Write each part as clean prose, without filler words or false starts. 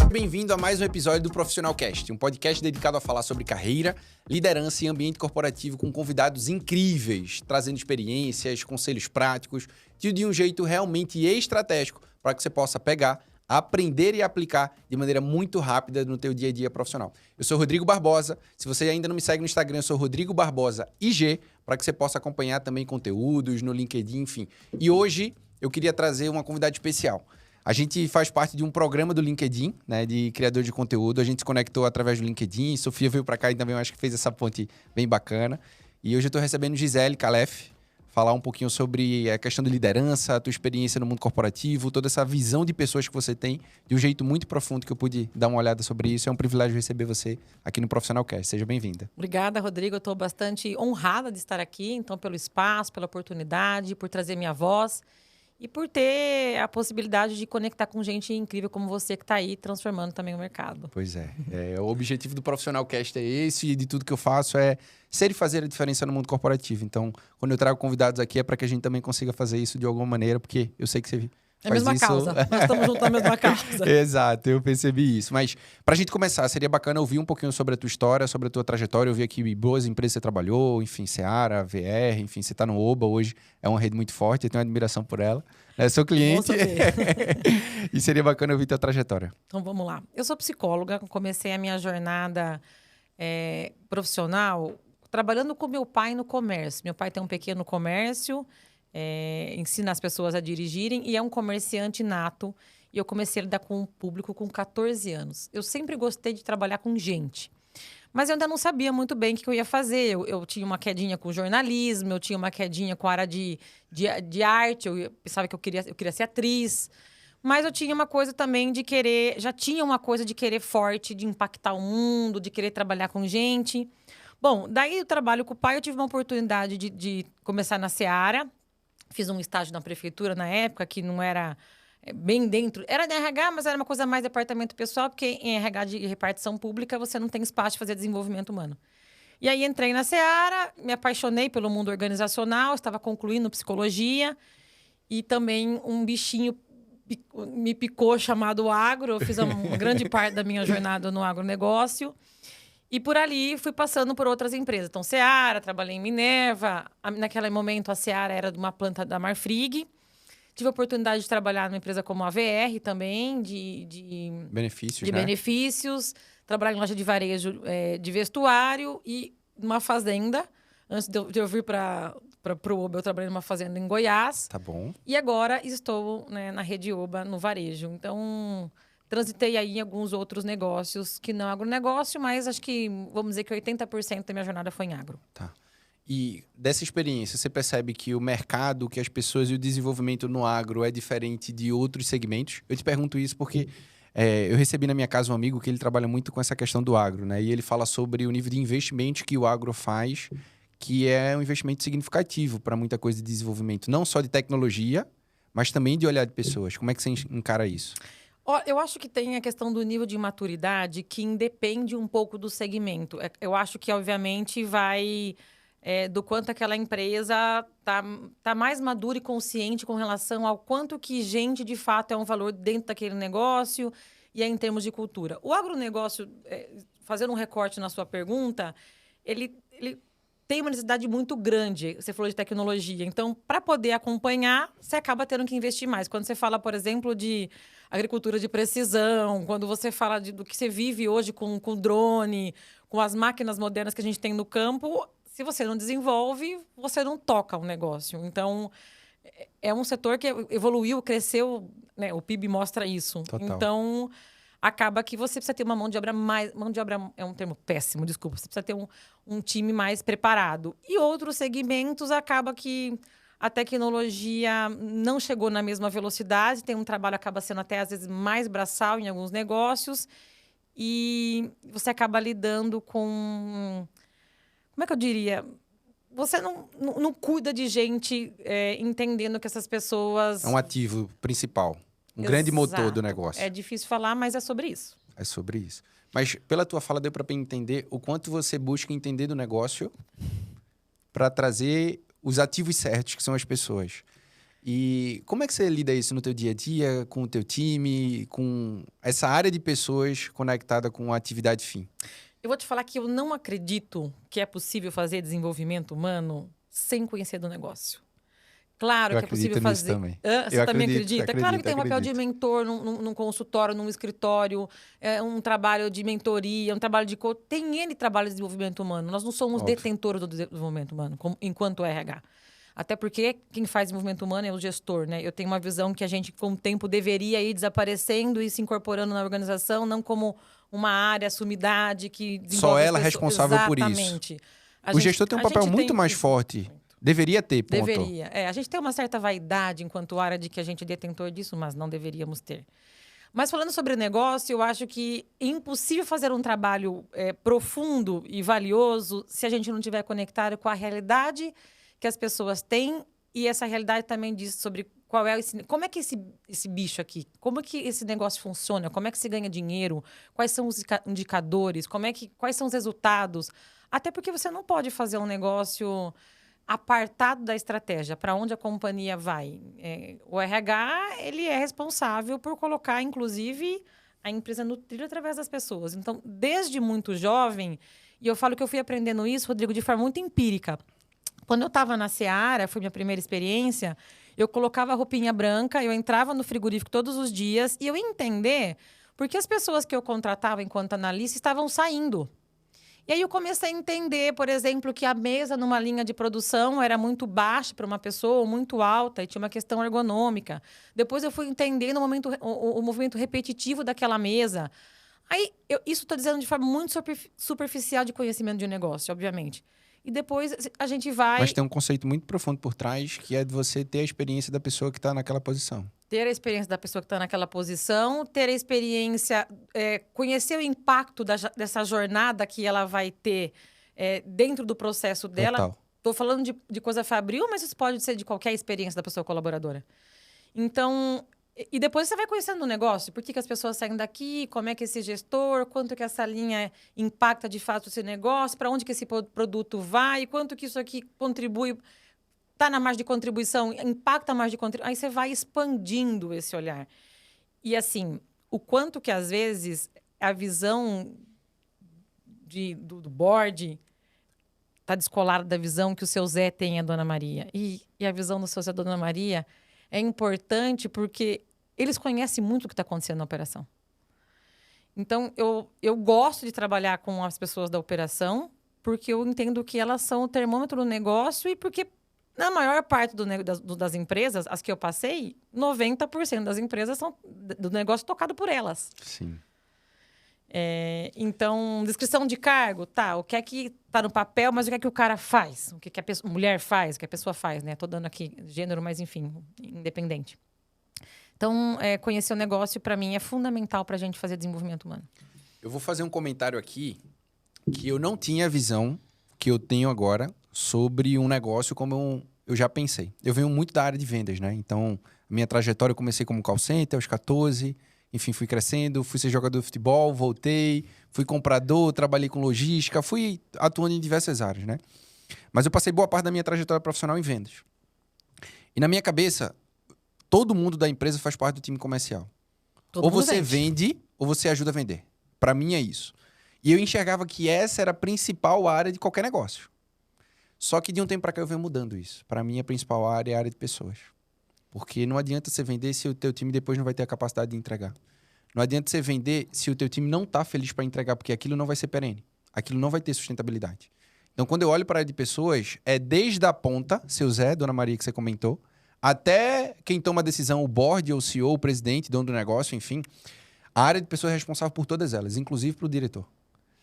Bem-vindo a mais um episódio do Profissional Cast, um podcast dedicado a falar sobre carreira, liderança e ambiente corporativo com convidados incríveis, trazendo experiências, conselhos práticos, de um jeito realmente estratégico para que você possa pegar, aprender e aplicar de maneira muito rápida no teu dia a dia profissional. Eu sou Rodrigo Barbosa, se você ainda não me segue no Instagram, eu sou Rodrigo Barbosa IG, para que você possa acompanhar também conteúdos no LinkedIn, enfim. E hoje eu queria trazer uma convidada especial. A gente faz parte de um programa do LinkedIn, né, de criador de conteúdo. A gente se conectou através do LinkedIn. Sofia veio para cá e também eu acho que fez essa ponte bem bacana. E hoje eu estou recebendo Gisele Calef, falar um pouquinho sobre a questão de liderança, a tua experiência no mundo corporativo, toda essa visão de pessoas que você tem, de um jeito muito profundo que eu pude dar uma olhada sobre isso. É um privilégio receber você aqui no Profissional Cast. Seja bem-vinda. Obrigada, Rodrigo. Eu estou bastante honrada de estar aqui, então, pelo espaço, pela oportunidade, por trazer minha voz. E por ter a possibilidade de conectar com gente incrível como você que está aí transformando também o mercado. Pois é. O objetivo do Profissional Cast é esse e de tudo que eu faço é ser e fazer a diferença no mundo corporativo. Então, quando eu trago convidados aqui é para que a gente também consiga fazer isso de alguma maneira, porque eu sei que você é a mesma isso... causa. Nós estamos juntos na mesma causa. Exato, eu percebi isso. Mas, para a gente começar, seria bacana ouvir um pouquinho sobre a tua história, sobre a tua trajetória. Eu vi aqui boas empresas que você trabalhou, enfim, Seara, VR, enfim, você está no Oba hoje, é uma rede muito forte, eu tenho admiração por ela. Sou cliente e seria bacana ouvir tua trajetória. Então, vamos lá. Eu sou psicóloga, comecei a minha jornada profissional trabalhando com meu pai no comércio. Meu pai tem um pequeno comércio, ensina as pessoas a dirigirem e é um comerciante nato. E eu comecei a lidar com o público com 14 anos. Eu sempre gostei de trabalhar com gente. Mas eu ainda não sabia muito bem o que eu ia fazer. Eu tinha uma quedinha com jornalismo, eu tinha uma quedinha com a área de arte, eu pensava que eu queria ser atriz. Mas eu tinha uma coisa também de querer... Já tinha uma coisa de querer forte, de impactar o mundo, de querer trabalhar com gente. Bom, daí eu trabalho com o pai, eu tive uma oportunidade de começar na Seara. Fiz um estágio na prefeitura na época, que não era... bem dentro, era de RH, mas era uma coisa mais departamento pessoal, porque em RH de repartição pública você não tem espaço de fazer desenvolvimento humano. E aí entrei na Seara, me apaixonei pelo mundo organizacional, estava concluindo psicologia e também um bichinho me picou chamado agro. Eu fiz uma grande parte da minha jornada no agronegócio e por ali fui passando por outras empresas. Então, Seara, trabalhei em Minerva, naquele momento a Seara era de uma planta da Marfrig. Tive a oportunidade de trabalhar numa empresa como a VR também, de benefícios, benefícios. Trabalhar em loja de varejo de vestuário e numa fazenda. Antes de eu vir para o Oba, eu trabalhei numa fazenda em Goiás. Tá bom. E agora estou, né, na rede Oba, no varejo. Então, transitei aí em alguns outros negócios, que não é agronegócio, mas acho que, vamos dizer que 80% da minha jornada foi em agro. Tá. E dessa experiência, você percebe que o mercado, que as pessoas e o desenvolvimento no agro é diferente de outros segmentos? Eu te pergunto isso porque eu recebi na minha casa um amigo que ele trabalha muito com essa questão do agro, né? E ele fala sobre o nível de investimento que o agro faz, que é um investimento significativo para muita coisa de desenvolvimento, não só de tecnologia, mas também de olhar de pessoas. Como é que você encara isso? Eu acho que tem a questão do nível de maturidade que independe um pouco do segmento. Eu acho que, obviamente, vai... do quanto aquela empresa tá mais madura e consciente com relação ao quanto que gente, de fato, é um valor dentro daquele negócio e em termos de cultura. O agronegócio, fazendo um recorte na sua pergunta, ele tem uma necessidade muito grande. Você falou de tecnologia. Então, para poder acompanhar, você acaba tendo que investir mais. Quando você fala, por exemplo, de agricultura de precisão, quando você fala do que você vive hoje com drone, com as máquinas modernas que a gente tem no campo... Se você não desenvolve, você não toca o negócio. Então, é um setor que evoluiu, cresceu, né? O PIB mostra isso. Total. Então, acaba que você precisa ter uma mão de obra mais... Mão de obra é um termo péssimo, desculpa. Você precisa ter um time mais preparado. E outros segmentos, acaba que a tecnologia não chegou na mesma velocidade. Tem um trabalho que acaba sendo até, às vezes, mais braçal em alguns negócios. E você acaba lidando com... Como é que eu diria? Você não cuida de gente entendendo que essas pessoas... É um ativo principal. Um grande motor do negócio. É difícil falar, mas é sobre isso. É sobre isso. Mas pela tua fala deu para entender o quanto você busca entender do negócio para trazer os ativos certos, que são as pessoas. E como é que você lida isso no teu dia a dia, com o teu time, com essa área de pessoas conectada com a atividade fim? Eu vou te falar que eu não acredito que é possível fazer desenvolvimento humano sem conhecer do negócio. Claro Eu que é possível acredito nisso fazer. também. Você Eu também acredito, acredita? Claro que tem um papel de acredito. mentor num consultório, num escritório, um trabalho de mentoria, um trabalho de coach. Tem N trabalho de desenvolvimento humano. Nós não somos Óbvio. detentores do desenvolvimento humano, enquanto RH. Até porque quem faz desenvolvimento humano é o gestor, né? Eu tenho uma visão que a gente, com o tempo, deveria ir desaparecendo e se incorporando na organização, não como uma área, sumidade que desenvolve Só ela as pessoas. responsável por isso. Exatamente. O gestor tem um papel muito mais forte. Deveria ter, ponto. Deveria. A gente tem uma certa vaidade enquanto área de que a gente é detentor disso, mas não deveríamos ter. Mas falando sobre negócio, eu acho que é impossível fazer um trabalho profundo e valioso se a gente não estiver conectado com a realidade que as pessoas têm, e essa realidade também diz sobre como é que esse bicho aqui, como é que esse negócio funciona, como é que se ganha dinheiro, quais são os indicadores, quais são os resultados. Até porque você não pode fazer um negócio apartado da estratégia, para onde a companhia vai. O RH, ele é responsável por colocar, inclusive, a empresa no trilho através das pessoas. Então, desde muito jovem, e eu falo que eu fui aprendendo isso, Rodrigo, de forma muito empírica. Quando eu estava na Seara, foi minha primeira experiência, eu colocava a roupinha branca, eu entrava no frigorífico todos os dias e eu ia entender porque as pessoas que eu contratava enquanto analista estavam saindo. E aí eu comecei a entender, por exemplo, que a mesa numa linha de produção era muito baixa para uma pessoa, ou muito alta, e tinha uma questão ergonômica. Depois eu fui entendendo o movimento repetitivo daquela mesa. Aí, isso estou dizendo de forma muito superficial de conhecimento de negócio, obviamente. E depois a gente vai... Mas tem um conceito muito profundo por trás, que é de você ter a experiência da pessoa que está naquela posição. Ter a experiência da pessoa que está naquela posição, ter a experiência, conhecer o impacto dessa jornada que ela vai ter dentro do processo dela. Estou falando de coisa fabril, mas isso pode ser de qualquer experiência da pessoa colaboradora. Então, e depois você vai conhecendo o negócio, por que as pessoas saem daqui, como é que esse gestor, quanto que essa linha impacta de fato esse negócio, para onde que esse produto vai, quanto que isso aqui contribui... Está na margem de contribuição, impacta a margem de contribuição. Aí você vai expandindo esse olhar. E, assim, o quanto que, às vezes, a visão do board está descolada da visão que o seu Zé tem, a Dona Maria. E a visão do seu Zé, a Dona Maria, é importante porque eles conhecem muito o que está acontecendo na operação. Então, eu gosto de trabalhar com as pessoas da operação porque eu entendo que elas são o termômetro do negócio e porque... Na maior parte das empresas, as que eu passei, 90% das empresas são do negócio tocado por elas. Sim. Então, descrição de cargo, tá. O que é que tá no papel, mas o que é que o cara faz? O que que a mulher faz, o que a pessoa faz, né? Tô dando aqui gênero, mas enfim, independente. Então, conhecer o negócio, para mim, é fundamental para a gente fazer desenvolvimento humano. Eu vou fazer um comentário aqui que eu não tinha a visão que eu tenho agora sobre um negócio como eu já pensei. Eu venho muito da área de vendas, né? Então, a minha trajetória, eu comecei como call center aos 14, enfim, fui crescendo, fui ser jogador de futebol, voltei, fui comprador, trabalhei com logística, fui atuando em diversas áreas, né? Mas eu passei boa parte da minha trajetória profissional em vendas. E na minha cabeça, todo mundo da empresa faz parte do time comercial. Ou você vende, ou você ajuda a vender. Para mim é isso. E eu enxergava que essa era a principal área de qualquer negócio. Só que de um tempo para cá eu venho mudando isso. Para mim, a principal área é a área de pessoas. Porque não adianta você vender se o teu time depois não vai ter a capacidade de entregar. Não adianta você vender se o teu time não está feliz para entregar, porque aquilo não vai ser perene. Aquilo não vai ter sustentabilidade. Então, quando eu olho para a área de pessoas, é desde a ponta, seu Zé, Dona Maria, que você comentou, até quem toma a decisão, o board, ou o CEO, o presidente, dono do negócio, enfim. A área de pessoas é responsável por todas elas, inclusive para o diretor.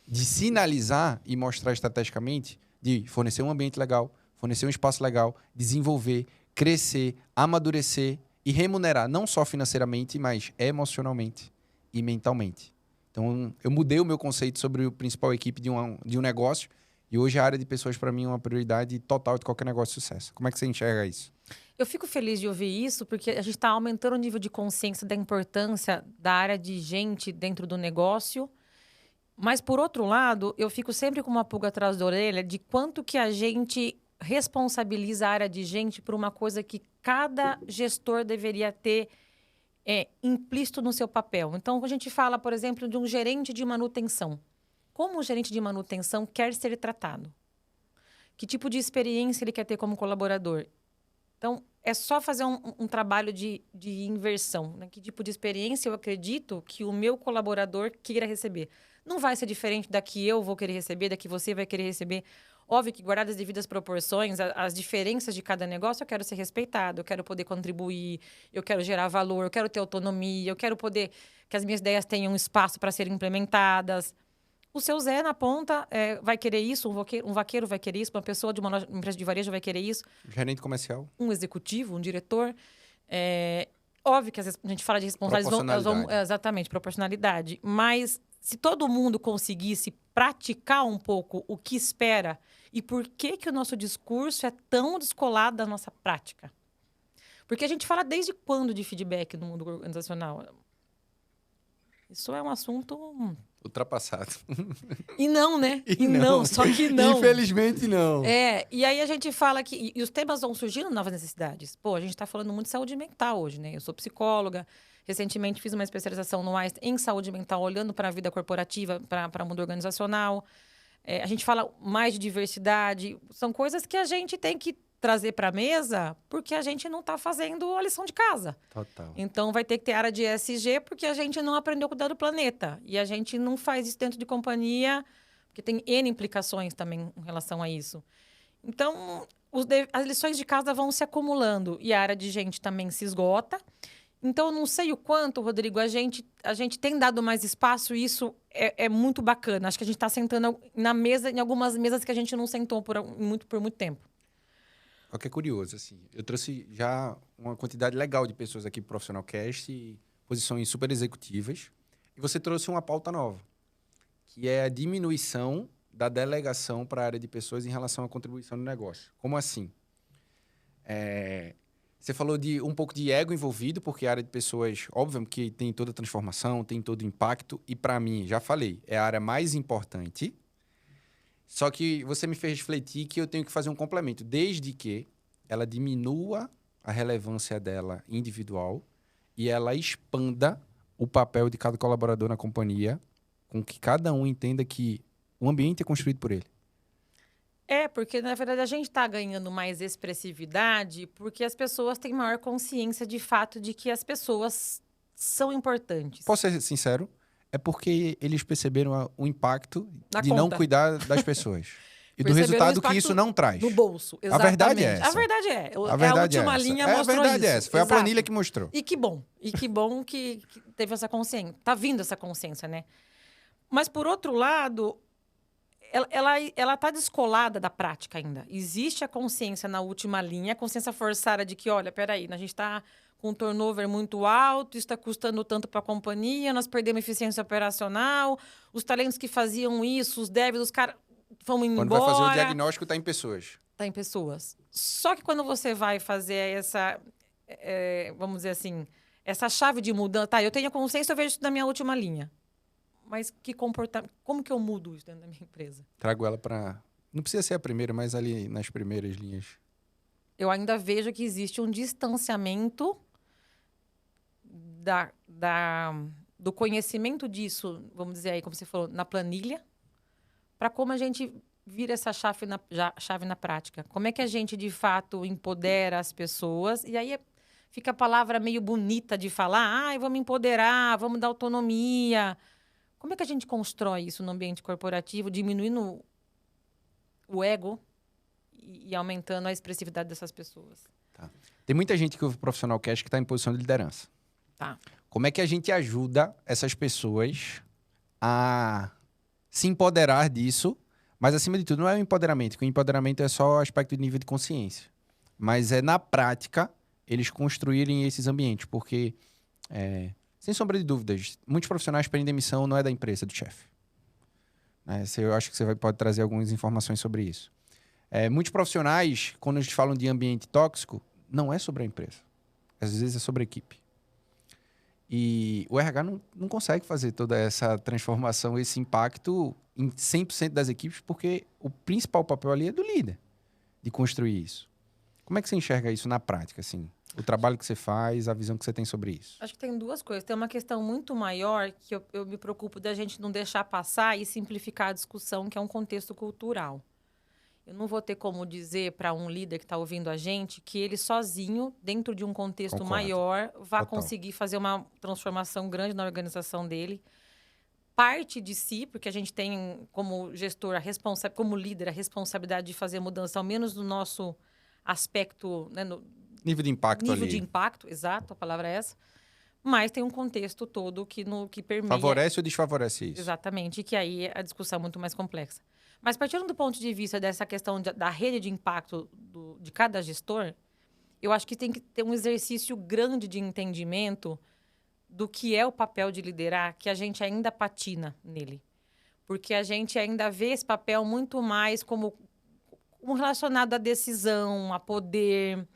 De sinalizar e mostrar estrategicamente, de fornecer um ambiente legal, fornecer um espaço legal, desenvolver, crescer, amadurecer e remunerar, não só financeiramente, mas emocionalmente e mentalmente. Então, eu mudei o meu conceito sobre a principal equipe de um negócio e hoje a área de pessoas, para mim, é uma prioridade total de qualquer negócio de sucesso. Como é que você enxerga isso? Eu fico feliz de ouvir isso, porque a gente está aumentando o nível de consciência da importância da área de gente dentro do negócio. Mas, por outro lado, eu fico sempre com uma pulga atrás da orelha de quanto que a gente responsabiliza a área de gente por uma coisa que cada gestor deveria ter implícito no seu papel. Então, a gente fala, por exemplo, de um gerente de manutenção. Como o gerente de manutenção quer ser tratado? Que tipo de experiência ele quer ter como colaborador? Então, é só fazer um trabalho de inversão. Né? Que tipo de experiência eu acredito que o meu colaborador queira receber? Não vai ser diferente da que eu vou querer receber, da que você vai querer receber. Óbvio que, guardadas as devidas proporções, as diferenças de cada negócio, eu quero ser respeitado, eu quero poder contribuir, eu quero gerar valor, eu quero ter autonomia, eu quero poder que as minhas ideias tenham espaço para serem implementadas. O seu Zé, na ponta, vai querer isso, um vaqueiro vai querer isso, uma pessoa de uma empresa de varejo vai querer isso. Gerente comercial. Um executivo, um diretor. Óbvio que a gente fala de responsabilidade. Exatamente, proporcionalidade. Mas se todo mundo conseguisse praticar um pouco o que espera e por que o nosso discurso é tão descolado da nossa prática. Porque a gente fala desde quando de feedback no mundo organizacional? Isso é um assunto... ultrapassado. E não, né? E não, só que não. Infelizmente, não. E aí a gente fala que... E os temas vão surgindo novas necessidades. Pô, a gente está falando muito de saúde mental hoje, né? Eu sou psicóloga. Recentemente fiz uma especialização no Einstein em saúde mental, olhando para a vida corporativa, para o mundo organizacional. A gente fala mais de diversidade. São coisas que a gente tem que trazer para a mesa porque a gente não está fazendo a lição de casa. Total. Então, vai ter que ter área de ESG porque a gente não aprendeu a cuidar do planeta. E a gente não faz isso dentro de companhia, porque tem N implicações também em relação a isso. Então, as lições de casa vão se acumulando e a área de gente também se esgota. Então, eu não sei o quanto, Rodrigo, a gente tem dado mais espaço e isso é muito bacana. Acho que a gente está sentando na mesa, em algumas mesas que a gente não sentou por muito tempo. O que é curioso, assim, eu trouxe já uma quantidade legal de pessoas aqui pro Profissional Cast e posições super executivas. E você trouxe uma pauta nova, que é a diminuição da delegação para a área de pessoas em relação à contribuição no negócio. Como assim? Você falou de um pouco de ego envolvido, porque a área de pessoas, óbvio que tem toda a transformação, tem todo o impacto. E para mim, já falei, é a área mais importante. Só que você me fez refletir que eu tenho que fazer um complemento, desde que ela diminua a relevância dela individual e ela expanda o papel de cada colaborador na companhia, com que cada um entenda que o ambiente é construído por ele. Porque, na verdade, a gente está ganhando mais expressividade porque as pessoas têm maior consciência, de fato, de que as pessoas são importantes. Posso ser sincero? É porque eles perceberam o impacto Na de conta. não cuidar das pessoas. E do resultado que isso não traz. No bolso, exatamente. A verdade é essa. A verdade é. A verdade a última é essa. linha A mostrou verdade isso. é essa. Foi Exato. a planilha que mostrou. E que bom. E que bom que teve essa consciência. Tá vindo essa consciência, né? Mas, por outro lado, ela tá descolada da prática ainda. Existe a consciência na última linha, a consciência forçada de que, olha, peraí, a gente está com um turnover muito alto, isso está custando tanto para a companhia, nós perdemos eficiência operacional, os talentos que faziam isso, os devs, os caras vão indo embora. Quando vai fazer o diagnóstico, está em pessoas. Está em pessoas. Só que quando você vai fazer essa, vamos dizer assim, essa chave de mudança, tá, eu tenho a consciência, eu vejo isso na minha última linha. Mas que comportamento, como que eu mudo isso dentro da minha empresa? Trago ela para... Não precisa ser a primeira, mas ali nas primeiras linhas. Eu ainda vejo que existe um distanciamento do conhecimento disso, vamos dizer aí, como você falou, na planilha, para como a gente vira essa chave na prática. Como é que a gente, de fato, empodera as pessoas? E aí fica a palavra meio bonita de falar, vamos empoderar, vamos dar autonomia. Como é que a gente constrói isso no ambiente corporativo, diminuindo o ego e aumentando a expressividade dessas pessoas? Tá. Tem muita gente que ouve o Profissional Cast que está em posição de liderança. Tá. Como é que a gente ajuda essas pessoas a se empoderar disso? Mas, acima de tudo, não é o empoderamento, porque o empoderamento é só o aspecto de nível de consciência. Mas é, na prática, eles construírem esses ambientes, porque... sem sombra de dúvidas, muitos profissionais pedem demissão, não é da empresa, é do chefe. Eu acho que você pode trazer algumas informações sobre isso. Muitos profissionais, quando a gente fala de ambiente tóxico, não é sobre a empresa. Às vezes é sobre a equipe. E o RH não consegue fazer toda essa transformação, esse impacto em 100% das equipes, porque o principal papel ali é do líder. de construir isso? Como é que você enxerga isso na prática, assim? O trabalho que você faz, a visão que você tem sobre isso? Acho que tem duas coisas. Tem uma questão muito maior que eu me preocupo da gente não deixar passar e simplificar a discussão, que é um contexto cultural. Eu não vou ter como dizer para um líder que está ouvindo a gente que ele sozinho, dentro de um contexto Concordo. maior, vai Total. conseguir fazer uma transformação grande na organização dele. Parte de si, porque a gente tem como gestor, como líder, a responsabilidade de fazer a mudança, ao menos no nosso aspecto, né, no Nível de impacto nível ali. de impacto, exato, a palavra é essa. Mas tem um contexto todo que permeia. Favorece ou desfavorece isso? Exatamente, e que aí a discussão é muito mais complexa. Mas partindo do ponto de vista dessa questão da rede de impacto de cada gestor, eu acho que tem que ter um exercício grande de entendimento do que é o papel de liderar, que a gente ainda patina nele. Porque a gente ainda vê esse papel muito mais como relacionado à decisão, a poder,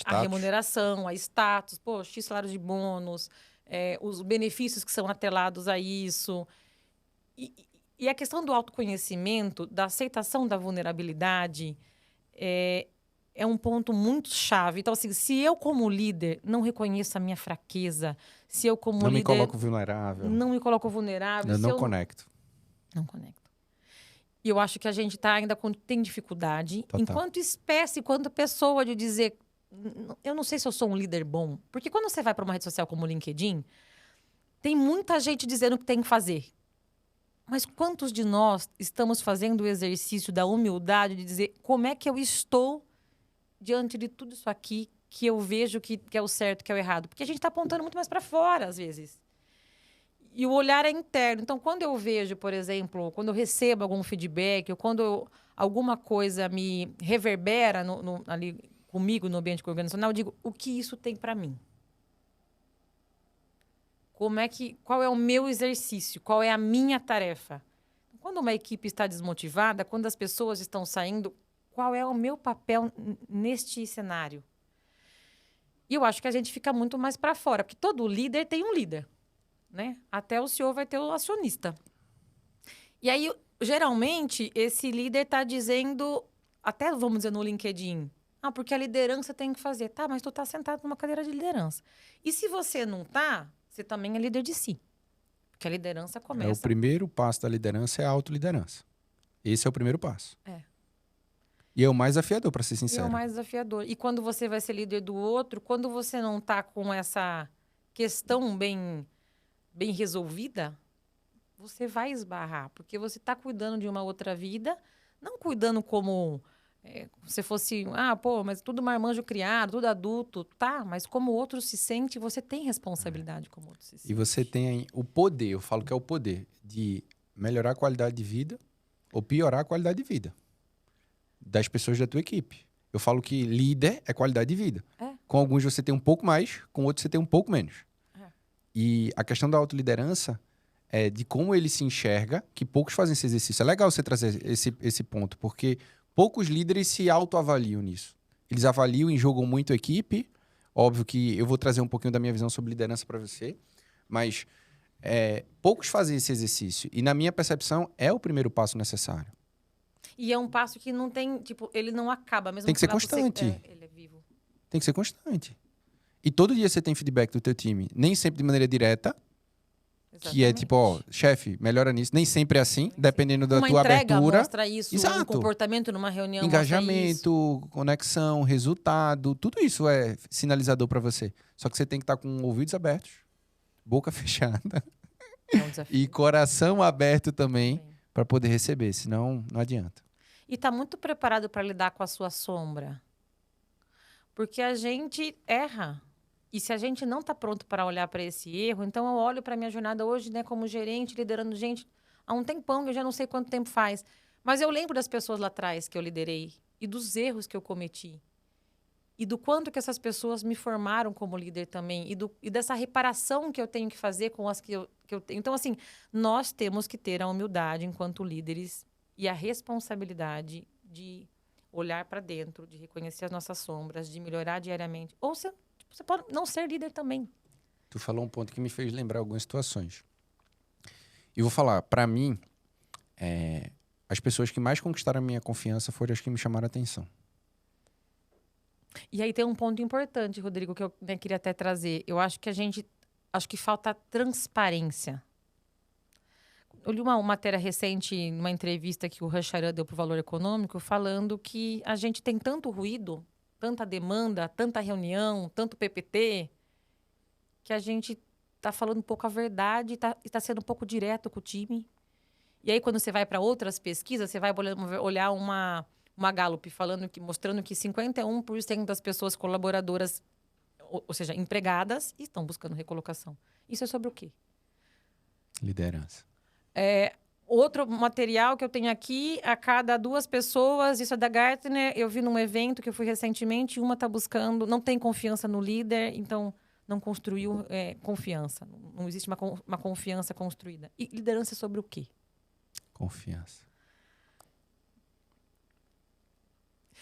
a remuneração, a status, pô, X salário de bônus, os benefícios que são atrelados a isso. E a questão do autoconhecimento, da aceitação da vulnerabilidade, é um ponto muito chave. Então, assim, se eu, como líder, não reconheço a minha fraqueza, se eu, como não líder... me coloco vulnerável. Não me coloco vulnerável. Eu não conecto. Não conecto. E eu acho que a gente ainda tem dificuldade, Total. enquanto espécie, enquanto pessoa, de dizer... Eu não sei se eu sou um líder bom. Porque quando você vai para uma rede social como o LinkedIn, tem muita gente dizendo o que tem que fazer. Mas quantos de nós estamos fazendo o exercício da humildade de dizer como é que eu estou diante de tudo isso aqui que eu vejo que é o certo, que é o errado? Porque a gente está apontando muito mais para fora, às vezes. E o olhar é interno. Então, quando eu vejo, por exemplo, quando eu recebo algum feedback, ou quando alguma coisa me reverbera ali comigo no ambiente organizacional, eu digo, o que isso tem para mim? Qual é o meu exercício? Qual é a minha tarefa? Quando uma equipe está desmotivada, quando as pessoas estão saindo, qual é o meu papel neste cenário? E eu acho que a gente fica muito mais para fora, porque todo líder tem um líder, né? Até o CEO vai ter o acionista. E aí, geralmente, esse líder está dizendo, até vamos dizer no LinkedIn, porque a liderança tem que fazer. Tá, mas tu está sentado numa cadeira de liderança. E se você não está, você também é líder de si. Porque a liderança começa... O primeiro passo da liderança é a autoliderança. Esse é o primeiro passo. E é o mais desafiador, para ser sincero. E é o mais desafiador. E quando você vai ser líder do outro, quando você não está com essa questão bem resolvida, você vai esbarrar. Porque você está cuidando de uma outra vida, não cuidando como... se fosse, mas tudo marmanjo criado, tudo adulto, tá, mas como o outro se sente, você tem responsabilidade como o outro se sente. E você tem o poder, eu falo que é o poder, de melhorar a qualidade de vida ou piorar a qualidade de vida das pessoas da tua equipe. Eu falo que líder é qualidade de vida. Com alguns você tem um pouco mais, com outros você tem um pouco menos. E a questão da autoliderança é de como ele se enxerga, que poucos fazem esse exercício. É legal você trazer esse ponto, porque... poucos líderes se autoavaliam nisso. Eles avaliam e jogam muito a equipe. Óbvio que eu vou trazer um pouquinho da minha visão sobre liderança para você, mas poucos fazem esse exercício. E, na minha percepção, é o primeiro passo necessário. E é um passo que não tem, ele não acaba. Mesmo tem que ser constante. Ele é vivo. Tem que ser constante. E todo dia você tem feedback do teu time. Nem sempre de maneira direta. Exatamente. Que é tipo, chefe, melhora nisso. Nem sempre é assim, dependendo da tua abertura. Mostra isso, exato. Um comportamento numa reunião. Engajamento, conexão, resultado, tudo isso é sinalizador para você. Só que você tem que estar com ouvidos abertos, boca fechada e coração aberto também para poder receber, senão não adianta. E tá muito preparado para lidar com a sua sombra. Porque a gente erra. E se a gente não está pronto para olhar para esse erro, então eu olho para a minha jornada hoje, né, como gerente, liderando gente há um tempão, eu já não sei quanto tempo faz. Mas eu lembro das pessoas lá atrás que eu liderei e dos erros que eu cometi. E do quanto que essas pessoas me formaram como líder também. E dessa reparação que eu tenho que fazer com as que eu tenho. Então, assim, nós temos que ter a humildade enquanto líderes e a responsabilidade de olhar para dentro, de reconhecer as nossas sombras, de melhorar diariamente. Ou você pode não ser líder também. Tu falou um ponto que me fez lembrar algumas situações. E vou falar, para mim, as pessoas que mais conquistaram a minha confiança foram as que me chamaram a atenção. E aí tem um ponto importante, Rodrigo, que eu queria até trazer. Eu acho que acho que falta transparência. Eu li uma matéria recente, numa entrevista que o Rancharan deu para o Valor Econômico, falando que a gente tem tanto ruído, tanta demanda, tanta reunião, tanto PPT, que a gente está falando um pouco a verdade e está sendo um pouco direto com o time. E aí, quando você vai para outras pesquisas, você vai olhar uma Gallup mostrando que 51% das pessoas colaboradoras, ou seja, empregadas, estão buscando recolocação. Isso é sobre o quê? Liderança. Outro material que eu tenho aqui, a cada 2 pessoas, isso é da Gartner, eu vi num evento que eu fui recentemente, uma está buscando, não tem confiança no líder, então não construiu confiança. Não existe uma confiança construída. E liderança é sobre o quê? Confiança.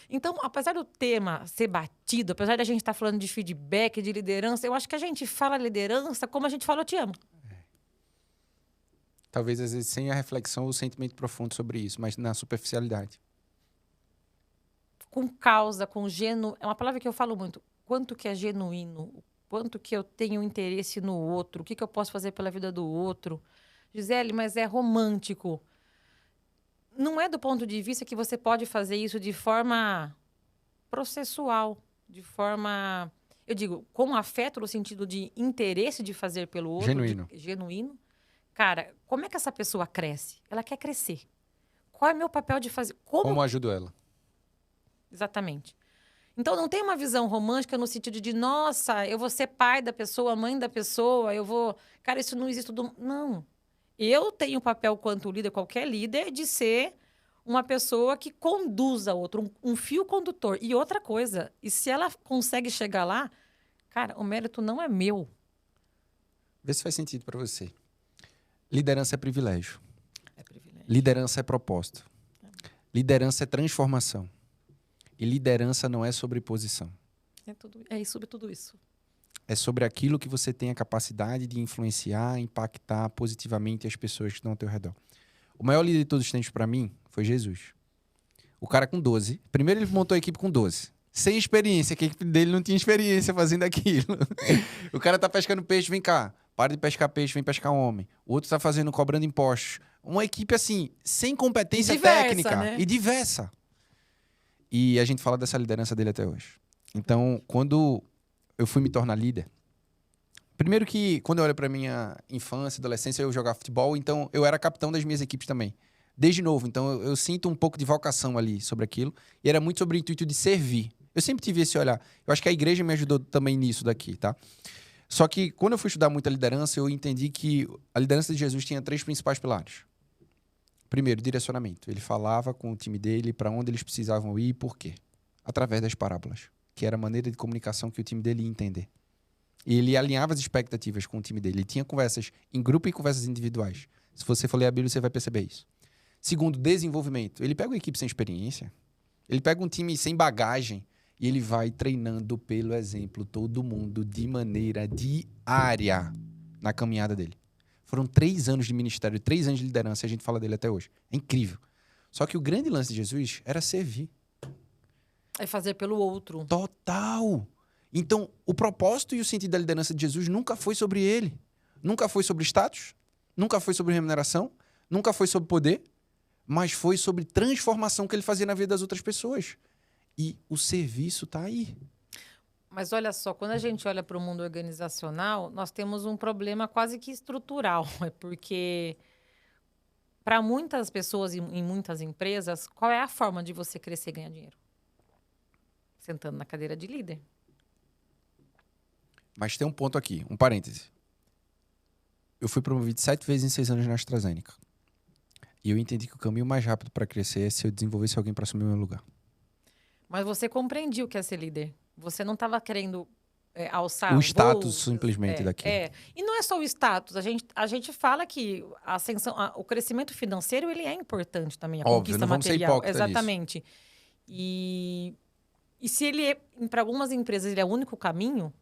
Então, apesar do tema ser batido, apesar da gente estar falando de feedback, de liderança, eu acho que a gente fala liderança como a gente fala eu te amo. Talvez, às vezes, sem a reflexão ou o sentimento profundo sobre isso, mas na superficialidade. Com causa, com genuíno. É uma palavra que eu falo muito. Quanto que é genuíno? Quanto que eu tenho interesse no outro? O que eu posso fazer pela vida do outro? Gisele, mas é romântico. Não é do ponto de vista que você pode fazer isso de forma processual, de forma... Eu digo, com afeto no sentido de interesse de fazer pelo outro. Genuíno. Cara, como é que essa pessoa cresce? Ela quer crescer. Qual é o meu papel de fazer? Como ajudo ela? Exatamente. Então, não tem uma visão romântica no sentido de, nossa, eu vou ser pai da pessoa, mãe da pessoa, eu vou... Cara, isso não existe. Não. Eu tenho o papel, quanto líder, qualquer líder, de ser uma pessoa que conduza outro, um fio condutor. E outra coisa, e se ela consegue chegar lá, cara, o mérito não é meu. Vê se faz sentido para você. Liderança é privilégio. É privilégio. Liderança é propósito. Liderança é transformação. E liderança não é sobre posição. É sobre tudo isso. É sobre aquilo que você tem a capacidade de influenciar, impactar positivamente as pessoas que estão ao teu redor. O maior líder de todos os tempos para mim foi Jesus. O cara com 12. Primeiro ele montou a equipe com 12. Sem experiência, que a equipe dele não tinha experiência fazendo aquilo. O cara tá pescando peixe, vem cá. Para de pescar peixe, vem pescar homem. O outro tá cobrando impostos. Uma equipe assim, sem competência técnica. Né? E diversa. E a gente fala dessa liderança dele até hoje. Então, quando eu fui me tornar líder, primeiro que quando eu olho para minha infância, adolescência, eu jogava futebol, então eu era capitão das minhas equipes também. Desde novo, então eu sinto um pouco de vocação ali sobre aquilo. E era muito sobre o intuito de servir. Eu sempre tive esse olhar. Eu acho que a igreja me ajudou também nisso daqui, tá? Só que quando eu fui estudar muita liderança, eu entendi que a liderança de Jesus tinha 3 principais pilares. Primeiro, direcionamento. Ele falava com o time dele para onde eles precisavam ir e por quê. Através das parábolas, que era a maneira de comunicação que o time dele ia entender. E ele alinhava as expectativas com o time dele. Ele tinha conversas em grupo e conversas individuais. Se você for ler a Bíblia, você vai perceber isso. Segundo, desenvolvimento. Ele pega uma equipe sem experiência, ele pega um time sem bagagem e ele vai treinando pelo exemplo todo mundo de maneira diária na caminhada dele. Foram 3 anos de ministério, 3 anos de liderança, e a gente fala dele até hoje. É incrível. Só que o grande lance de Jesus era servir. É fazer pelo outro. Total! Então, o propósito e o sentido da liderança de Jesus nunca foi sobre ele. Nunca foi sobre status, nunca foi sobre remuneração, nunca foi sobre poder, mas foi sobre transformação que ele fazia na vida das outras pessoas. E o serviço está aí. Mas olha só, quando a gente olha para o mundo organizacional, nós temos um problema quase que estrutural. É porque, para muitas pessoas e em muitas empresas, qual é a forma de você crescer e ganhar dinheiro? Sentando na cadeira de líder. Mas tem um ponto aqui, um parêntese. Eu fui promovido 7 vezes em 6 anos na AstraZeneca. E eu entendi que o caminho mais rápido para crescer é se eu desenvolvesse alguém para assumir o meu lugar. Mas você compreendia o que é ser líder. Você não estava querendo alçar o status voos, simplesmente daquilo. E não é só o status. A gente fala que a ascensão, o crescimento financeiro ele é importante também. A Óbvio, conquista não vamos material. ser hipócritas Exatamente. E se ele para algumas empresas ele é o único caminho,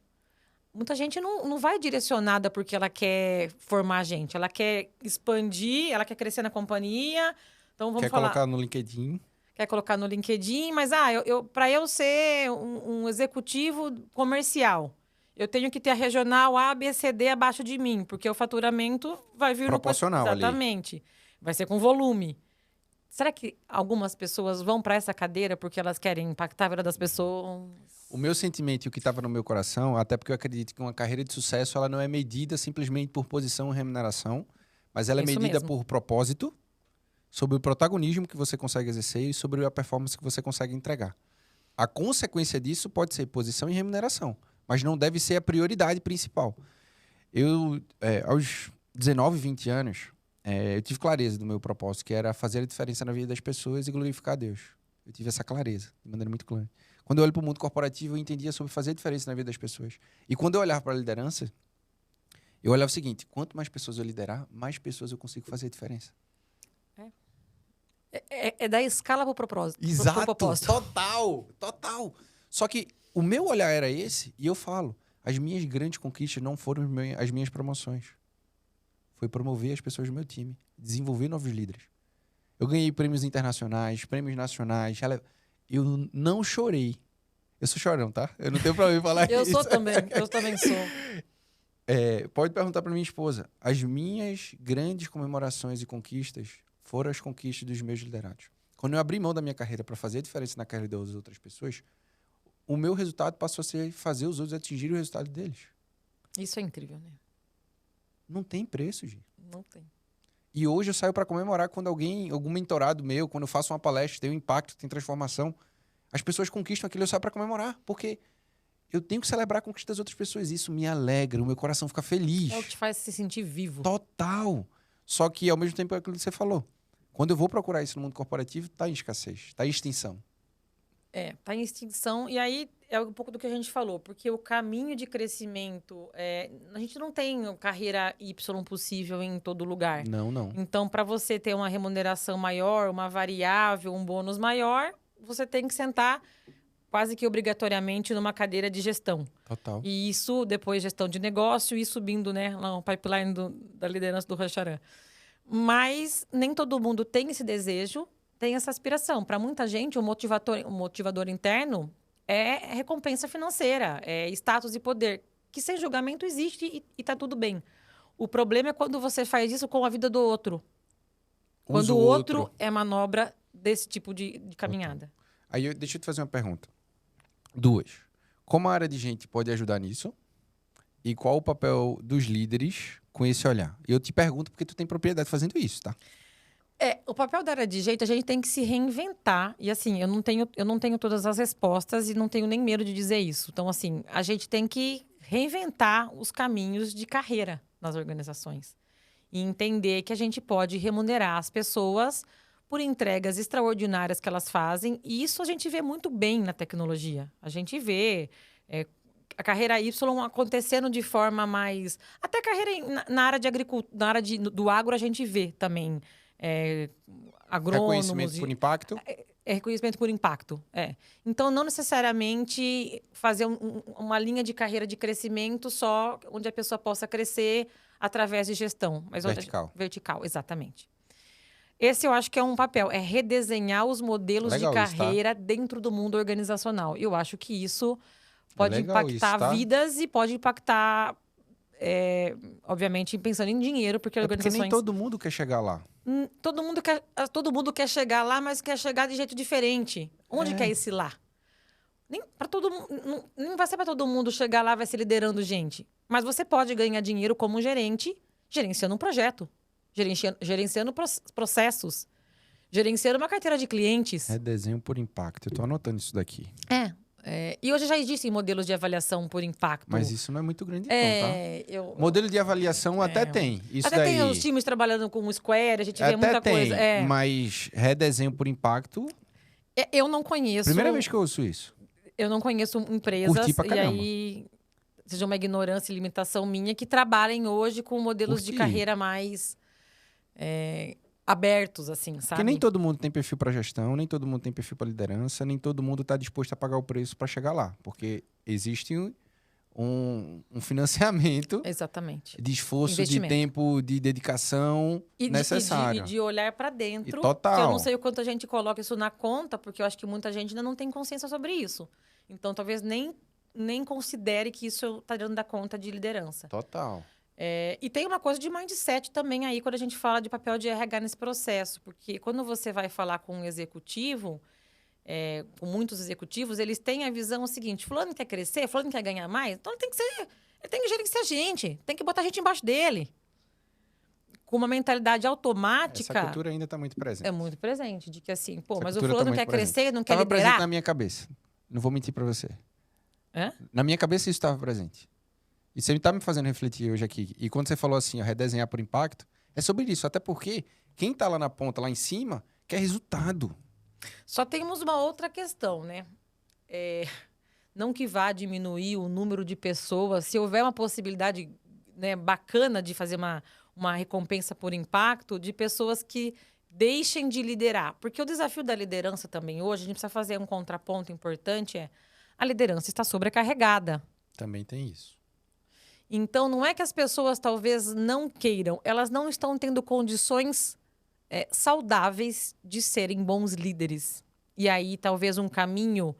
muita gente não vai direcionada porque ela quer formar gente. Ela quer expandir, ela quer crescer na companhia, Então, vamos Quer falar... colocar no LinkedIn? Quer colocar no LinkedIn, mas para eu ser um executivo comercial, eu tenho que ter a regional A, B, C, D abaixo de mim, porque o faturamento vai vir Proporcional ali. Exatamente. Vai ser com volume. Será que algumas pessoas vão para essa cadeira porque elas querem impactar a vida das pessoas? O meu sentimento e o que estava no meu coração, até porque eu acredito que uma carreira de sucesso ela não é medida simplesmente por posição e remuneração, mas ela é Isso medida mesmo. por propósito, sobre o protagonismo que você consegue exercer e sobre a performance que você consegue entregar. A consequência disso pode ser posição e remuneração, mas não deve ser a prioridade principal. Eu, aos 19, 20 anos, eu tive clareza do meu propósito, que era fazer a diferença na vida das pessoas e glorificar a Deus. Eu tive essa clareza, de maneira muito clara. Quando eu olho para o mundo corporativo, eu entendia sobre fazer a diferença na vida das pessoas. E quando eu olhava para a liderança, eu olhava o seguinte: quanto mais pessoas eu liderar, mais pessoas eu consigo fazer a diferença. É da escala para o propósito. Exato, pro propósito. total. Só que o meu olhar era esse, e eu falo, as minhas grandes conquistas não foram as minhas promoções. Foi promover as pessoas do meu time, desenvolver novos líderes. Eu ganhei prêmios internacionais, prêmios nacionais. Eu não chorei. Eu sou chorão, tá? Eu não tenho problema em falar Eu isso. sou também, eu também sou. Pode perguntar para minha esposa. As minhas grandes comemorações e conquistas foram as conquistas dos meus liderados. Quando eu abri mão da minha carreira para fazer a diferença na carreira das outras pessoas, o meu resultado passou a ser fazer os outros atingirem o resultado deles. Isso é incrível, né? Não tem preço, gente. Não tem. E hoje eu saio para comemorar quando algum mentorado meu, quando eu faço uma palestra, tem um impacto, tem transformação, as pessoas conquistam aquilo, eu saio para comemorar, porque eu tenho que celebrar a conquista das outras pessoas. Isso me alegra, o meu coração fica feliz. É o que te faz se sentir vivo. Total. Só que, ao mesmo tempo, é aquilo que você falou. Quando eu vou procurar isso no mundo corporativo, está em escassez, está em extinção. Tá em extinção. E aí é um pouco do que a gente falou, porque o caminho de crescimento, a gente não tem carreira Y possível em todo lugar. Não. Então, para você ter uma remuneração maior, uma variável, um bônus maior, você tem que sentar quase que obrigatoriamente numa cadeira de gestão. Total. E isso, depois gestão de negócio e subindo, né, lá no pipeline da liderança do Racharan. Mas nem todo mundo tem esse desejo, tem essa aspiração. Para muita gente, o motivador interno é recompensa financeira, é status e poder, que sem julgamento existe e tá tudo bem. O problema é quando você faz isso com a vida do outro. Quando o outro é manobra desse tipo de caminhada. Aí, deixa eu te fazer uma pergunta. 2. Como a área de gente pode ajudar nisso? E qual o papel dos líderes com esse olhar? Eu te pergunto porque tu tem propriedade fazendo isso, tá? O papel da área de jeito, a gente tem que se reinventar. E assim, eu não tenho todas as respostas e não tenho nem medo de dizer isso. Então, assim, a gente tem que reinventar os caminhos de carreira nas organizações. E entender que a gente pode remunerar as pessoas por entregas extraordinárias que elas fazem. E isso a gente vê muito bem na tecnologia. A gente vê a carreira Y acontecendo de forma mais... Até carreira na área de agricultura, na área do agro, a gente vê também. Agrônomos... Reconhecimento por impacto? Reconhecimento por impacto, Então, não necessariamente fazer uma linha de carreira de crescimento só onde a pessoa possa crescer através de gestão. Mas vertical, exatamente. Esse eu acho que é um papel, é redesenhar os modelos de carreira dentro do mundo organizacional. Eu acho que isso pode impactar vidas e pode impactar, obviamente, pensando em dinheiro, porque organizações... Porque nem todo mundo quer chegar lá. Todo mundo quer chegar lá, mas quer chegar de jeito diferente. Onde quer esse lá? Nem vai ser para todo mundo chegar lá, vai ser liderando gente. Mas você pode ganhar dinheiro como gerente, gerenciando um projeto, gerenciando processos, gerenciando uma carteira de clientes. Redesenho por impacto. Eu tô anotando isso daqui. E hoje já existem modelos de avaliação por impacto. Mas isso não é muito grande, não, tá? Modelo de avaliação até tem. Isso até daí... tem os times trabalhando com o Square, a gente vê muita coisa. Mas redesenho por impacto... Eu não conheço... Primeira vez que eu ouço isso. Eu não conheço empresas, Curti pra caramba. E aí seja uma ignorância e limitação minha, que trabalhem hoje com modelos de carreira mais abertos, assim, sabe? Porque nem todo mundo tem perfil para gestão, nem todo mundo tem perfil para liderança, nem todo mundo está disposto a pagar o preço para chegar lá. Porque existe um financiamento Exatamente. de esforço, de Investimento. tempo, de dedicação necessário. E de olhar para dentro. E total. Que eu não sei o quanto a gente coloca isso na conta, porque eu acho que muita gente ainda não tem consciência sobre isso. Então, talvez nem considere que isso está dando da conta de liderança. Total. E tem uma coisa de mindset também aí, quando a gente fala de papel de RH nesse processo. Porque quando você vai falar com um executivo, com muitos executivos, eles têm a visão seguinte: fulano quer crescer, fulano quer ganhar mais, então ele tem que gerenciar a gente, tem que botar a gente embaixo dele. Com uma mentalidade automática... Essa cultura ainda está muito presente. É muito presente, de que assim, pô, Essa mas o cultura tá fulano muito quer presente. crescer, não quer Tava presente liderar? na minha cabeça. Não vou mentir para você. Hã? Na minha cabeça isso estava presente. E você está me fazendo refletir hoje aqui. E quando você falou assim, ó, redesenhar por impacto, é sobre isso. Até porque quem está lá na ponta, lá em cima, quer resultado. Só temos uma outra questão, né? Não que vá diminuir o número de pessoas, se houver uma possibilidade, né, bacana de fazer uma recompensa por impacto, de pessoas que deixem de liderar. Porque o desafio da liderança também hoje, a gente precisa fazer um contraponto importante, a liderança está sobrecarregada. Também tem isso. Então, não é que as pessoas talvez não queiram, elas não estão tendo condições saudáveis de serem bons líderes. E aí, talvez um caminho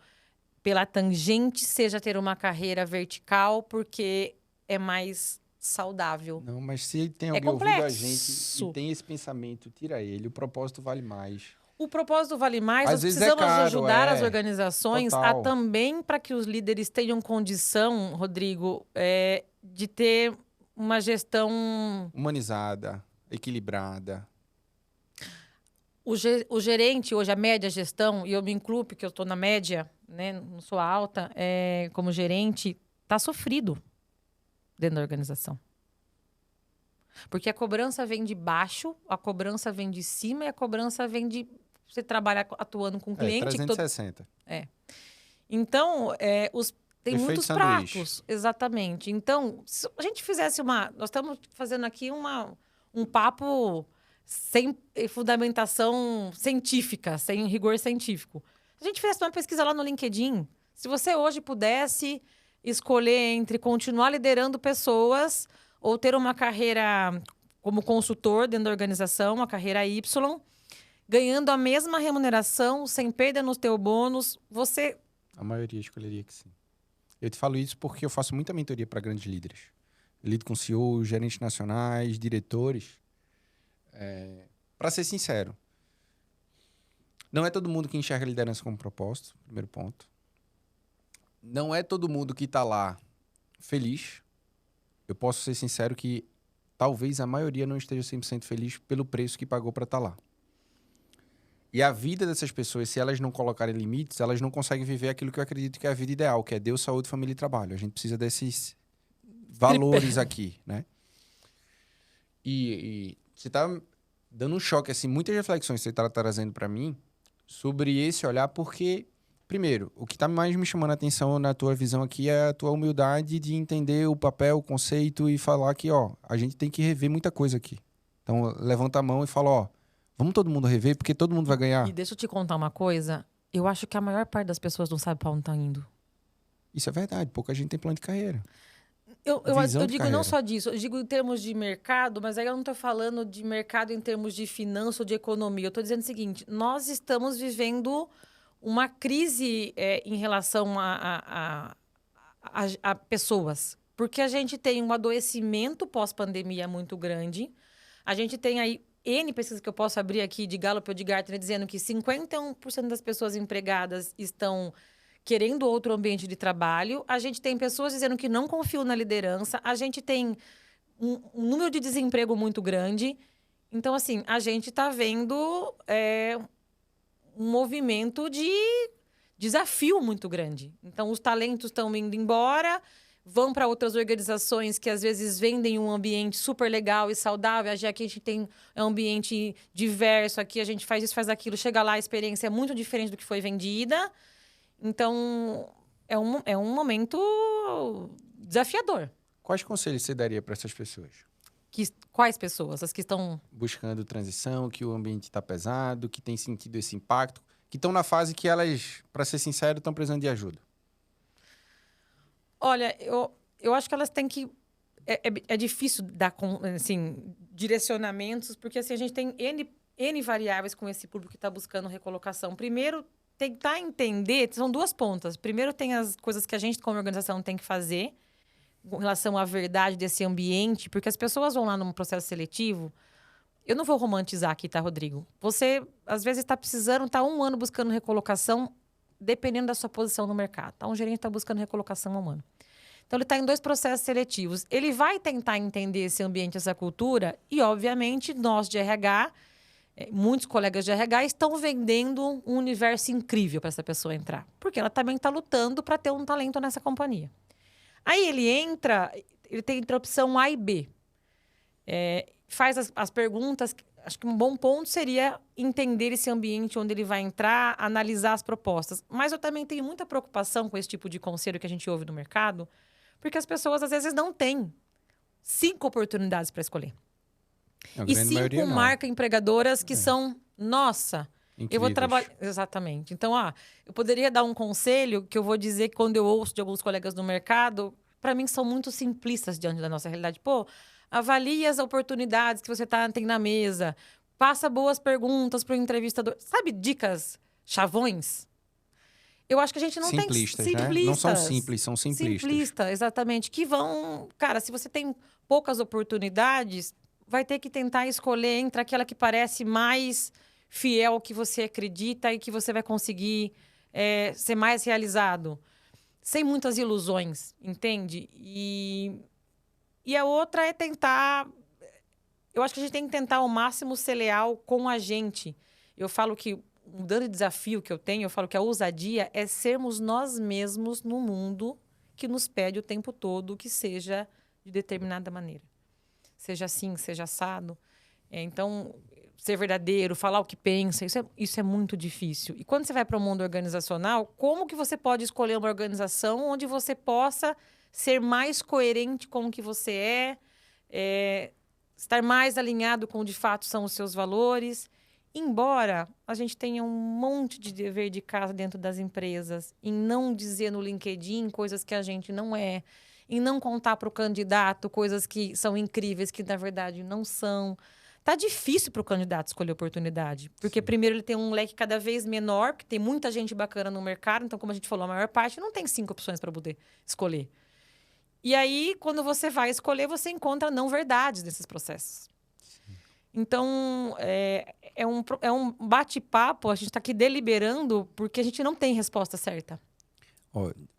pela tangente seja ter uma carreira vertical, porque é mais saudável. Não, mas se tem alguém ouvindo a gente e tem esse pensamento, tira ele. O propósito vale mais. O propósito vale mais. Às Nós vezes precisamos caro, ajudar as organizações total. a também, para que os líderes tenham condição, Rodrigo, de ter uma gestão Humanizada, equilibrada. O gerente, hoje, a média gestão, e eu me incluo porque eu estou na média, né, não sou alta, como gerente, está sofrido dentro da organização. Porque a cobrança vem de baixo, a cobrança vem de cima e a cobrança vem de você trabalhar atuando com o cliente. 360. Então, tem Efeito muitos sanduíche. pratos. Exatamente. Então, se a gente fizesse nós estamos fazendo aqui um papo sem fundamentação científica, sem rigor científico. Se a gente fizesse uma pesquisa lá no LinkedIn, se você hoje pudesse escolher entre continuar liderando pessoas ou ter uma carreira como consultor dentro da organização, uma carreira Y, ganhando a mesma remuneração, sem perda no teu bônus, você... A maioria escolheria que sim. Eu te falo isso porque eu faço muita mentoria para grandes líderes. Eu lido com CEOs, gerentes nacionais, diretores. Para ser sincero, não é todo mundo que enxerga a liderança como propósito, primeiro ponto. Não é todo mundo que está lá feliz. Eu posso ser sincero que talvez a maioria não esteja 100% feliz pelo preço que pagou para estar lá. E a vida dessas pessoas, se elas não colocarem limites, elas não conseguem viver aquilo que eu acredito que é a vida ideal, que é Deus, saúde, família e trabalho. A gente precisa desses valores aqui, né? E você está dando um choque, assim, muitas reflexões que você está trazendo para mim sobre esse olhar, porque, primeiro, o que está mais me chamando a atenção na tua visão aqui é a tua humildade de entender o papel, o conceito e falar que, ó, a gente tem que rever muita coisa aqui. Então, levanta a mão e fala, ó, vamos todo mundo rever, porque todo mundo vai ganhar. E deixa eu te contar uma coisa. Eu acho que a maior parte das pessoas não sabe para onde está indo. Isso é verdade. Pouca gente tem plano de carreira. Eu Visão de digo carreira. não só disso. Eu digo em termos de mercado, mas aí eu não estou falando de mercado em termos de finanças ou de economia. Eu estou dizendo o seguinte. Nós estamos vivendo uma crise em relação a pessoas. Porque a gente tem um adoecimento pós-pandemia muito grande. A gente tem aí N pesquisas que eu posso abrir aqui de Gallup ou de Gartner dizendo que 51% das pessoas empregadas estão querendo outro ambiente de trabalho. A gente tem pessoas dizendo que não confiam na liderança. A gente tem um número de desemprego muito grande. Então, assim, a gente está vendo um movimento de desafio muito grande. Então, os talentos estão indo embora, vão para outras organizações que às vezes vendem um ambiente super legal e saudável. Já que a gente tem um ambiente diverso aqui, a gente faz isso, faz aquilo, chega lá, a experiência é muito diferente do que foi vendida. Então, é um momento desafiador. Quais conselhos você daria para essas pessoas? Quais pessoas? As que estão... buscando transição, que o ambiente está pesado, que tem sentido esse impacto, que estão na fase que elas, para ser sincero, estão precisando de ajuda. Olha, eu acho que elas têm que... É difícil dar, assim, direcionamentos, porque assim, a gente tem N variáveis com esse público que está buscando recolocação. Primeiro, tentar entender... São duas pontas. Primeiro, tem as coisas que a gente, como organização, tem que fazer com relação à verdade desse ambiente, porque as pessoas vão lá num processo seletivo... Eu não vou romantizar aqui, tá, Rodrigo? Você, às vezes, está precisando, está 1 ano buscando recolocação, dependendo da sua posição no mercado. Tá? Um gerente está buscando recolocação há 1 ano. Então, ele está em 2 processos seletivos. Ele vai tentar entender esse ambiente, essa cultura, e, obviamente, nós de RH, muitos colegas de RH, estão vendendo um universo incrível para essa pessoa entrar. Porque ela também está lutando para ter um talento nessa companhia. Aí ele entra, ele tem entre a opção A e B. Faz as perguntas. Acho que um bom ponto seria entender esse ambiente onde ele vai entrar, analisar as propostas. Mas eu também tenho muita preocupação com esse tipo de conselho que a gente ouve no mercado, porque as pessoas, às vezes, não têm 5 oportunidades para escolher. E 5 marcas empregadoras que são, nossa, incríveis. Eu vou trabalhar... Exatamente. Então, eu poderia dar um conselho que eu vou dizer que quando eu ouço de alguns colegas no mercado, para mim, são muito simplistas diante da nossa realidade. Avalie as oportunidades que você tem na mesa. Faça boas perguntas para o entrevistador. Sabe, dicas chavões? Eu acho que a gente não tem... Simplistas, né? Não são simples, são simplistas. Simplistas, exatamente. Que vão... Cara, se você tem poucas oportunidades, vai ter que tentar escolher entre aquela que parece mais fiel ao que você acredita e que você vai conseguir ser mais realizado. Sem muitas ilusões, entende? E a outra é tentar... Eu acho que a gente tem que tentar ao máximo ser leal com a gente. Eu falo que um grande desafio que eu tenho, eu falo que a ousadia é sermos nós mesmos no mundo que nos pede o tempo todo que seja de determinada maneira. Seja assim, seja assado. Então, ser verdadeiro, falar o que pensa, isso é muito difícil. E quando você vai para o mundo organizacional, como que você pode escolher uma organização onde você possa ser mais coerente com o que você estar mais alinhado com o de fato são os seus valores, embora a gente tenha um monte de dever de casa dentro das empresas, em não dizer no LinkedIn coisas que a gente não é, em não contar para o candidato coisas que são incríveis, que na verdade não são. Tá difícil para o candidato escolher oportunidade, porque primeiro ele tem um leque cada vez menor, porque tem muita gente bacana no mercado, então como a gente falou, a maior parte não tem 5 opções para poder escolher. E aí, quando você vai escolher, você encontra não verdades nesses processos. Sim. Então, é um bate-papo, a gente está aqui deliberando porque a gente não tem resposta certa.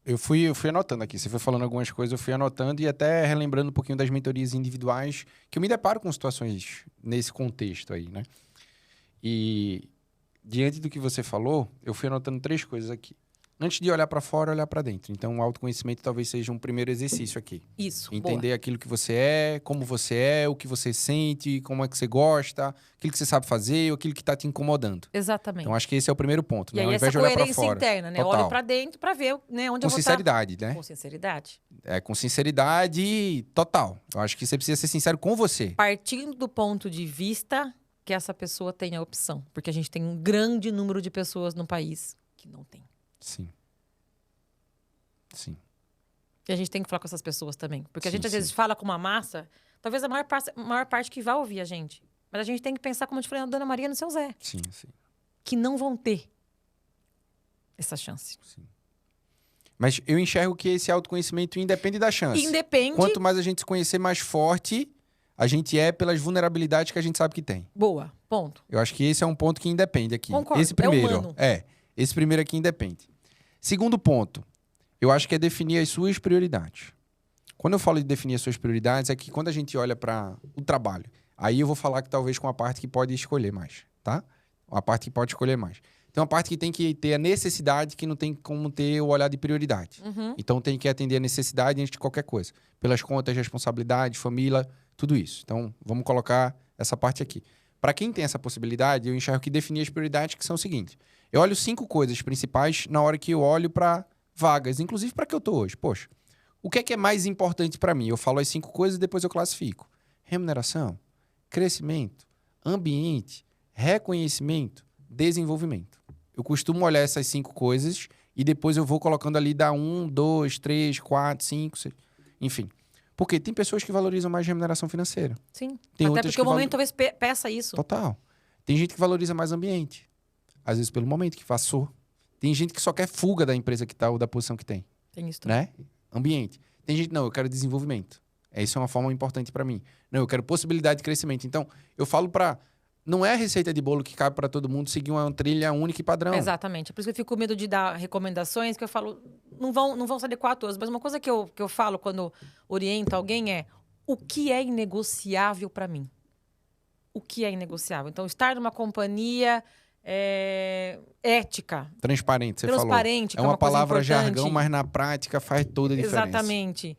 Eu fui anotando aqui, você foi falando algumas coisas, eu fui anotando e até relembrando um pouquinho das mentorias individuais, que eu me deparo com situações nesse contexto aí, né? E, diante do que você falou, eu fui anotando 3 coisas aqui. Antes de olhar para fora, olhar para dentro. Então, o autoconhecimento talvez seja um primeiro exercício aqui. Isso, entender aquilo que você é, como você é, o que você sente, como é que você gosta, aquilo que você sabe fazer, aquilo que está te incomodando. Exatamente. Então, acho que esse é o primeiro ponto. E aí, ao invés essa de olhar para coerência fora. interna, né? Total. Olho para dentro para ver, né, onde eu vou sinceridade, né? Com sinceridade. Com sinceridade total. Eu acho que você precisa ser sincero com você. Partindo do ponto de vista que essa pessoa tenha opção. Porque a gente tem um grande número de pessoas no país que não tem. Sim. Sim. E a gente tem que falar com essas pessoas também. Porque a gente, às vezes, fala com uma massa, talvez a maior parte que vai ouvir a gente. Mas a gente tem que pensar, como eu te falei, na Dona Maria e no seu Zé. Sim, sim. Que não vão ter essa chance. Sim. Mas eu enxergo que esse autoconhecimento independe da chance. Independe. Quanto mais a gente se conhecer, mais forte a gente é pelas vulnerabilidades que a gente sabe que tem. Boa, ponto. Eu acho que esse é um ponto que independe aqui. Concordo, esse primeiro, humano. Esse primeiro aqui independe. Segundo ponto, eu acho que é definir as suas prioridades. Quando eu falo de definir as suas prioridades, é que quando a gente olha para o trabalho, aí eu vou falar que talvez com a parte que pode escolher mais, tá? A parte que pode escolher mais. Tem uma parte que tem que ter a necessidade, que não tem como ter o olhar de prioridade. Uhum. Então, tem que atender a necessidade antes de qualquer coisa. Pelas contas, responsabilidade, família, tudo isso. Então, vamos colocar essa parte aqui. Para quem tem essa possibilidade, eu enxergo que definir as prioridades, que são o seguinte. Eu olho 5 coisas principais na hora que eu olho para vagas, inclusive para que eu tô hoje. Poxa, o que é mais importante para mim? Eu falo as 5 coisas e depois eu classifico. Remuneração, crescimento, ambiente, reconhecimento, desenvolvimento. Eu costumo olhar essas 5 coisas e depois eu vou colocando ali da 1, 2, 3, 4, 5, 6. Enfim. Porque tem pessoas que valorizam mais remuneração financeira. Sim. Tem Até outras porque o que momento talvez peça isso. Total. Tem gente que valoriza mais ambiente. Às vezes pelo momento que passou. Tem gente que só quer fuga da empresa que tá ou da posição que tem. Tem isso também. Né? Ambiente. Tem gente, não, eu quero desenvolvimento. Isso é uma forma importante para mim. Não, eu quero possibilidade de crescimento. Então, eu falo para... Não é a receita de bolo que cabe para todo mundo seguir uma trilha única e padrão. Exatamente. Por isso que eu fico com medo de dar recomendações que eu falo, não vão se adequar a todas. Mas uma coisa que eu falo quando oriento alguém é o que é inegociável para mim. O que é inegociável? Então, estar numa companhia ética. Transparente, você transparente, falou. É uma palavra coisa importante. jargão, mas na prática faz toda a diferença. Exatamente.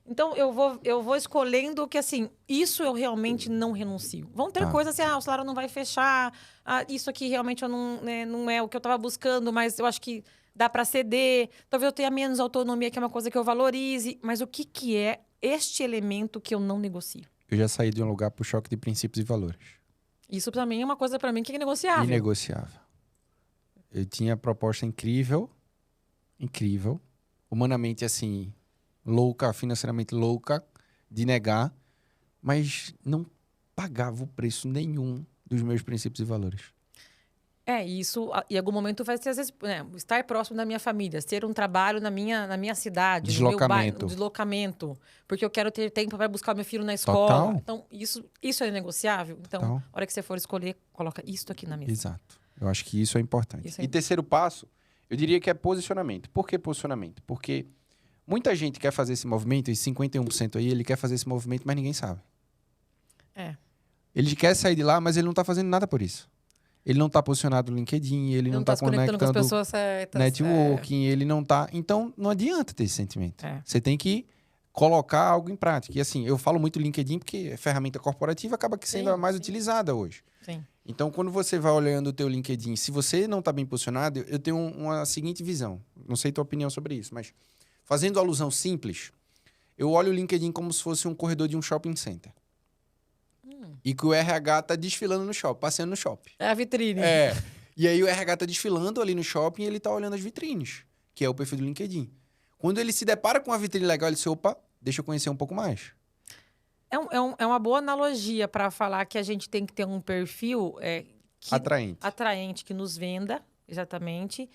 Então, eu vou escolhendo que, assim, isso eu realmente não renuncio. Vão ter coisas assim, o salário não vai fechar, isso aqui realmente eu não é o que eu estava buscando, mas eu acho que dá para ceder. Talvez eu tenha menos autonomia, que é uma coisa que eu valorize. Mas o que é este elemento que eu não negocio? Eu já saí de um lugar por choque de princípios e valores. Isso também é uma coisa para mim que é negociável. Inegociável. Eu tinha proposta incrível, humanamente assim, louca, financeiramente louca, de negar, mas não pagava o preço nenhum dos meus princípios e valores. Isso, em algum momento vai ser, às vezes, estar próximo da minha família, ter um trabalho na minha cidade, Deslocamento. no meu bairro, deslocamento, porque eu quero ter tempo para buscar meu filho na escola. Total. Então, isso é negociável? Então, Total. na hora que você for escolher, coloca isso aqui na mesa. Exato. Eu acho que isso é importante. Isso é... E terceiro passo, eu diria que é posicionamento. Por que posicionamento? Porque muita gente quer fazer esse movimento, e 51% aí, ele quer fazer esse movimento, mas ninguém sabe. Ele quer sair de lá, mas ele não está fazendo nada por isso. Ele não está posicionado no LinkedIn, ele não está conectando com as pessoas certas. Networking, ele não está... Então, não adianta ter esse sentimento. Você tem que colocar algo em prática. E assim, eu falo muito LinkedIn porque é ferramenta corporativa, acaba que sendo a mais utilizada hoje. Sim. Então, quando você vai olhando o teu LinkedIn, se você não está bem posicionado, eu tenho uma seguinte visão. Não sei tua opinião sobre isso, mas fazendo alusão simples, eu olho o LinkedIn como se fosse um corredor de um shopping center. E que o RH tá desfilando no shopping, passeando no shopping. É a vitrine. E aí o RH tá desfilando ali no shopping e ele tá olhando as vitrines, que é o perfil do LinkedIn. Quando ele se depara com uma vitrine legal, ele diz, opa, deixa eu conhecer um pouco mais. É uma boa analogia para falar que a gente tem que ter um perfil atraente, que nos venda, exatamente,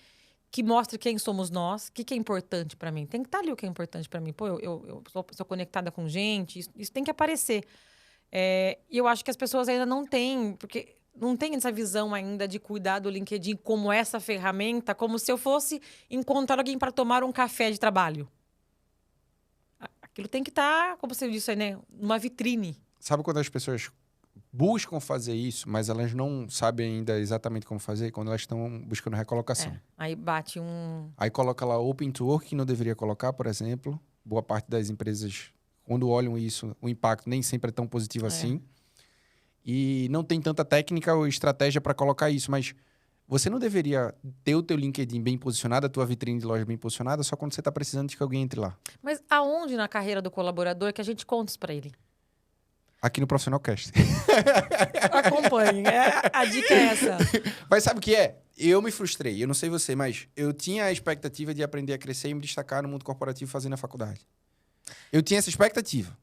que mostre quem somos nós, o que é importante para mim. Tem que estar ali o que é importante para mim. Pô, eu sou conectada com gente, isso tem que aparecer. E eu acho que as pessoas ainda não têm, porque não tem essa visão ainda de cuidar do LinkedIn como essa ferramenta, como se eu fosse encontrar alguém para tomar um café de trabalho. Aquilo tem que estar, como você disse aí, né, numa vitrine. Sabe quando as pessoas buscam fazer isso, mas elas não sabem ainda exatamente como fazer? Quando elas estão buscando recolocação. Aí bate um... Aí coloca lá Open to Work, que não deveria colocar, por exemplo. Boa parte das empresas... Quando olham isso, o impacto nem sempre é tão positivo assim. E não tem tanta técnica ou estratégia para colocar isso. Mas você não deveria ter o teu LinkedIn bem posicionado, a tua vitrine de loja bem posicionada, só quando você está precisando de que alguém entre lá. Mas aonde na carreira do colaborador que a gente conta isso para ele? Aqui no Profissional Cast. Acompanhe. A dica é essa. Mas sabe o que é? Eu me frustrei. Eu não sei você, mas eu tinha a expectativa de aprender a crescer e me destacar no mundo corporativo fazendo a faculdade. Eu tinha essa expectativa.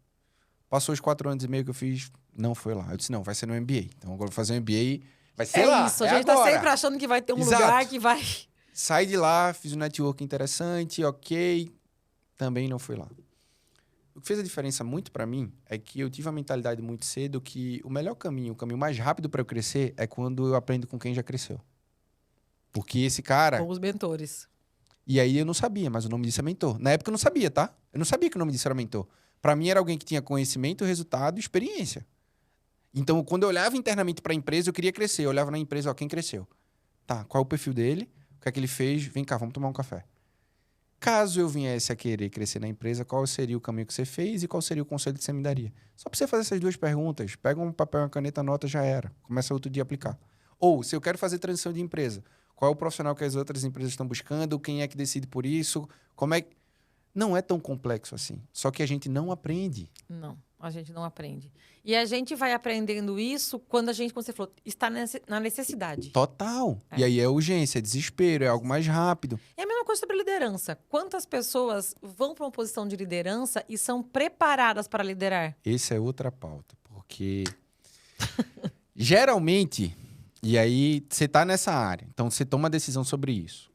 Passou os 4 anos e meio que eu fiz, não foi lá. Eu disse, não, vai ser no MBA. Então agora eu vou fazer um MBA, vai ser lá. Isso, a gente tá sempre achando que vai ter um lugar que vai... Saí de lá, fiz um network interessante, ok. Também não foi lá. O que fez a diferença muito para mim é que eu tive a mentalidade muito cedo que o melhor caminho, o caminho mais rápido para eu crescer é quando eu aprendo com quem já cresceu. Porque esse cara... Com os mentores. E aí eu não sabia, mas o nome disso é mentor. Na época eu não sabia, tá? Eu não sabia que o nome disso era mentor. Para mim era alguém que tinha conhecimento, resultado e experiência. Então, quando eu olhava internamente para a empresa, eu queria crescer. Eu olhava na empresa, quem cresceu? Tá, qual é o perfil dele? O que é que ele fez? Vem cá, vamos tomar um café. Caso eu viesse a querer crescer na empresa, qual seria o caminho que você fez e qual seria o conselho que você me daria? Só para você fazer essas 2 perguntas. Pega um papel, uma caneta, anota, já era. Começa outro dia a aplicar. Ou, se eu quero fazer transição de empresa, qual é o profissional que as outras empresas estão buscando? Quem é que decide por isso? Como é que... Não é tão complexo assim. Só que a gente não aprende. Não, a gente não aprende. E a gente vai aprendendo isso quando a gente, como você falou, está na necessidade. Total. E aí é urgência, é desespero, é algo mais rápido. É a mesma coisa sobre liderança. Quantas pessoas vão para uma posição de liderança e são preparadas para liderar? Essa é outra pauta, porque geralmente, e aí você tá nessa área, então você toma uma decisão sobre isso.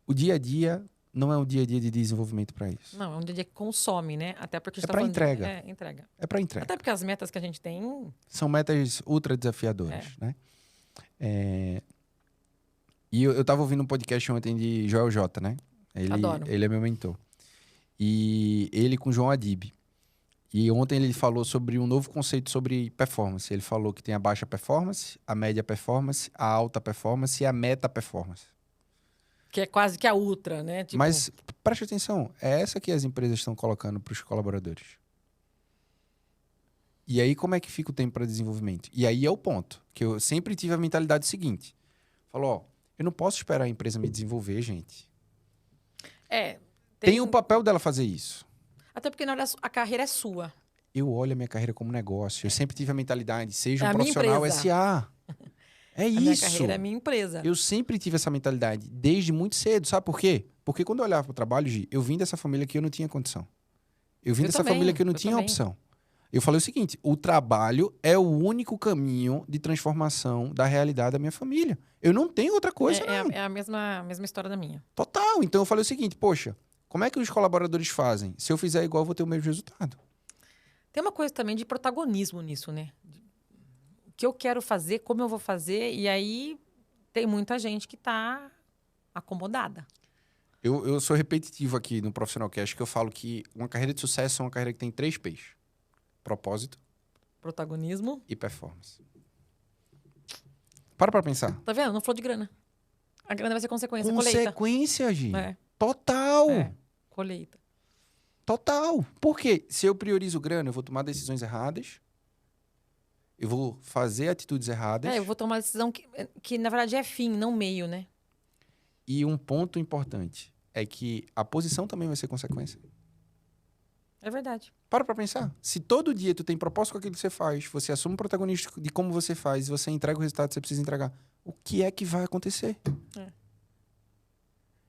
O dia a dia não é um dia a dia de desenvolvimento para isso. Não, é um dia a dia que consome, né? Até porque a gente tá pra falando entrega. entrega. É para entrega. Até porque as metas que a gente tem... São metas ultra desafiadoras, né? E eu tava ouvindo um podcast ontem de Joel J, né? Adoro. Ele é meu mentor. E ele com João Adib. E ontem ele falou sobre um novo conceito sobre performance. Ele falou que tem a baixa performance, a média performance, a alta performance e a meta performance. Que é quase que a ultra, né? Tipo, Mas preste atenção, é essa que as empresas estão colocando para os colaboradores. E aí como é que fica o tempo para desenvolvimento? E aí é o ponto, que eu sempre tive a mentalidade seguinte. Falou, ó, eu não posso esperar a empresa me desenvolver, gente. Tem o papel dela fazer isso. Até porque na hora a carreira é sua. Eu olho a minha carreira como negócio. Eu sempre tive a mentalidade, seja um a minha profissional empresa. SA. É A isso. minha carreira é a minha empresa. Eu sempre tive essa mentalidade, desde muito cedo. Sabe por quê? Porque quando eu olhava para o trabalho, Gi, eu vim dessa família que eu não tinha condição. Eu vim dessa família que eu não tinha opção. Eu falei o seguinte, o trabalho é o único caminho de transformação da realidade da minha família. Eu não tenho outra coisa, não. É a mesma história da minha. Total. Então eu falei o seguinte, poxa, como é que os colaboradores fazem? Se eu fizer igual, eu vou ter o mesmo resultado. Tem uma coisa também de protagonismo nisso, né? O que eu quero fazer, como eu vou fazer, e aí tem muita gente que tá acomodada. Eu sou repetitivo aqui no Profissional Cast, que eu falo que uma carreira de sucesso é uma carreira que tem 3 P's. Propósito, Protagonismo. e performance. Para pensar. Tá vendo? Não falou de grana. A grana vai ser consequência. Consequência, Gi. É. Total. Colheita. Total. Porque se eu priorizo grana, eu vou tomar decisões erradas. Eu vou fazer atitudes erradas. Eu vou tomar uma decisão que na verdade é fim, não meio, né? E um ponto importante é que a posição também vai ser consequência. É verdade. Para pensar. Se todo dia tu tem propósito com aquilo que você faz, você assume o protagonismo de como você faz e você entrega o resultado que você precisa entregar, o que é que vai acontecer?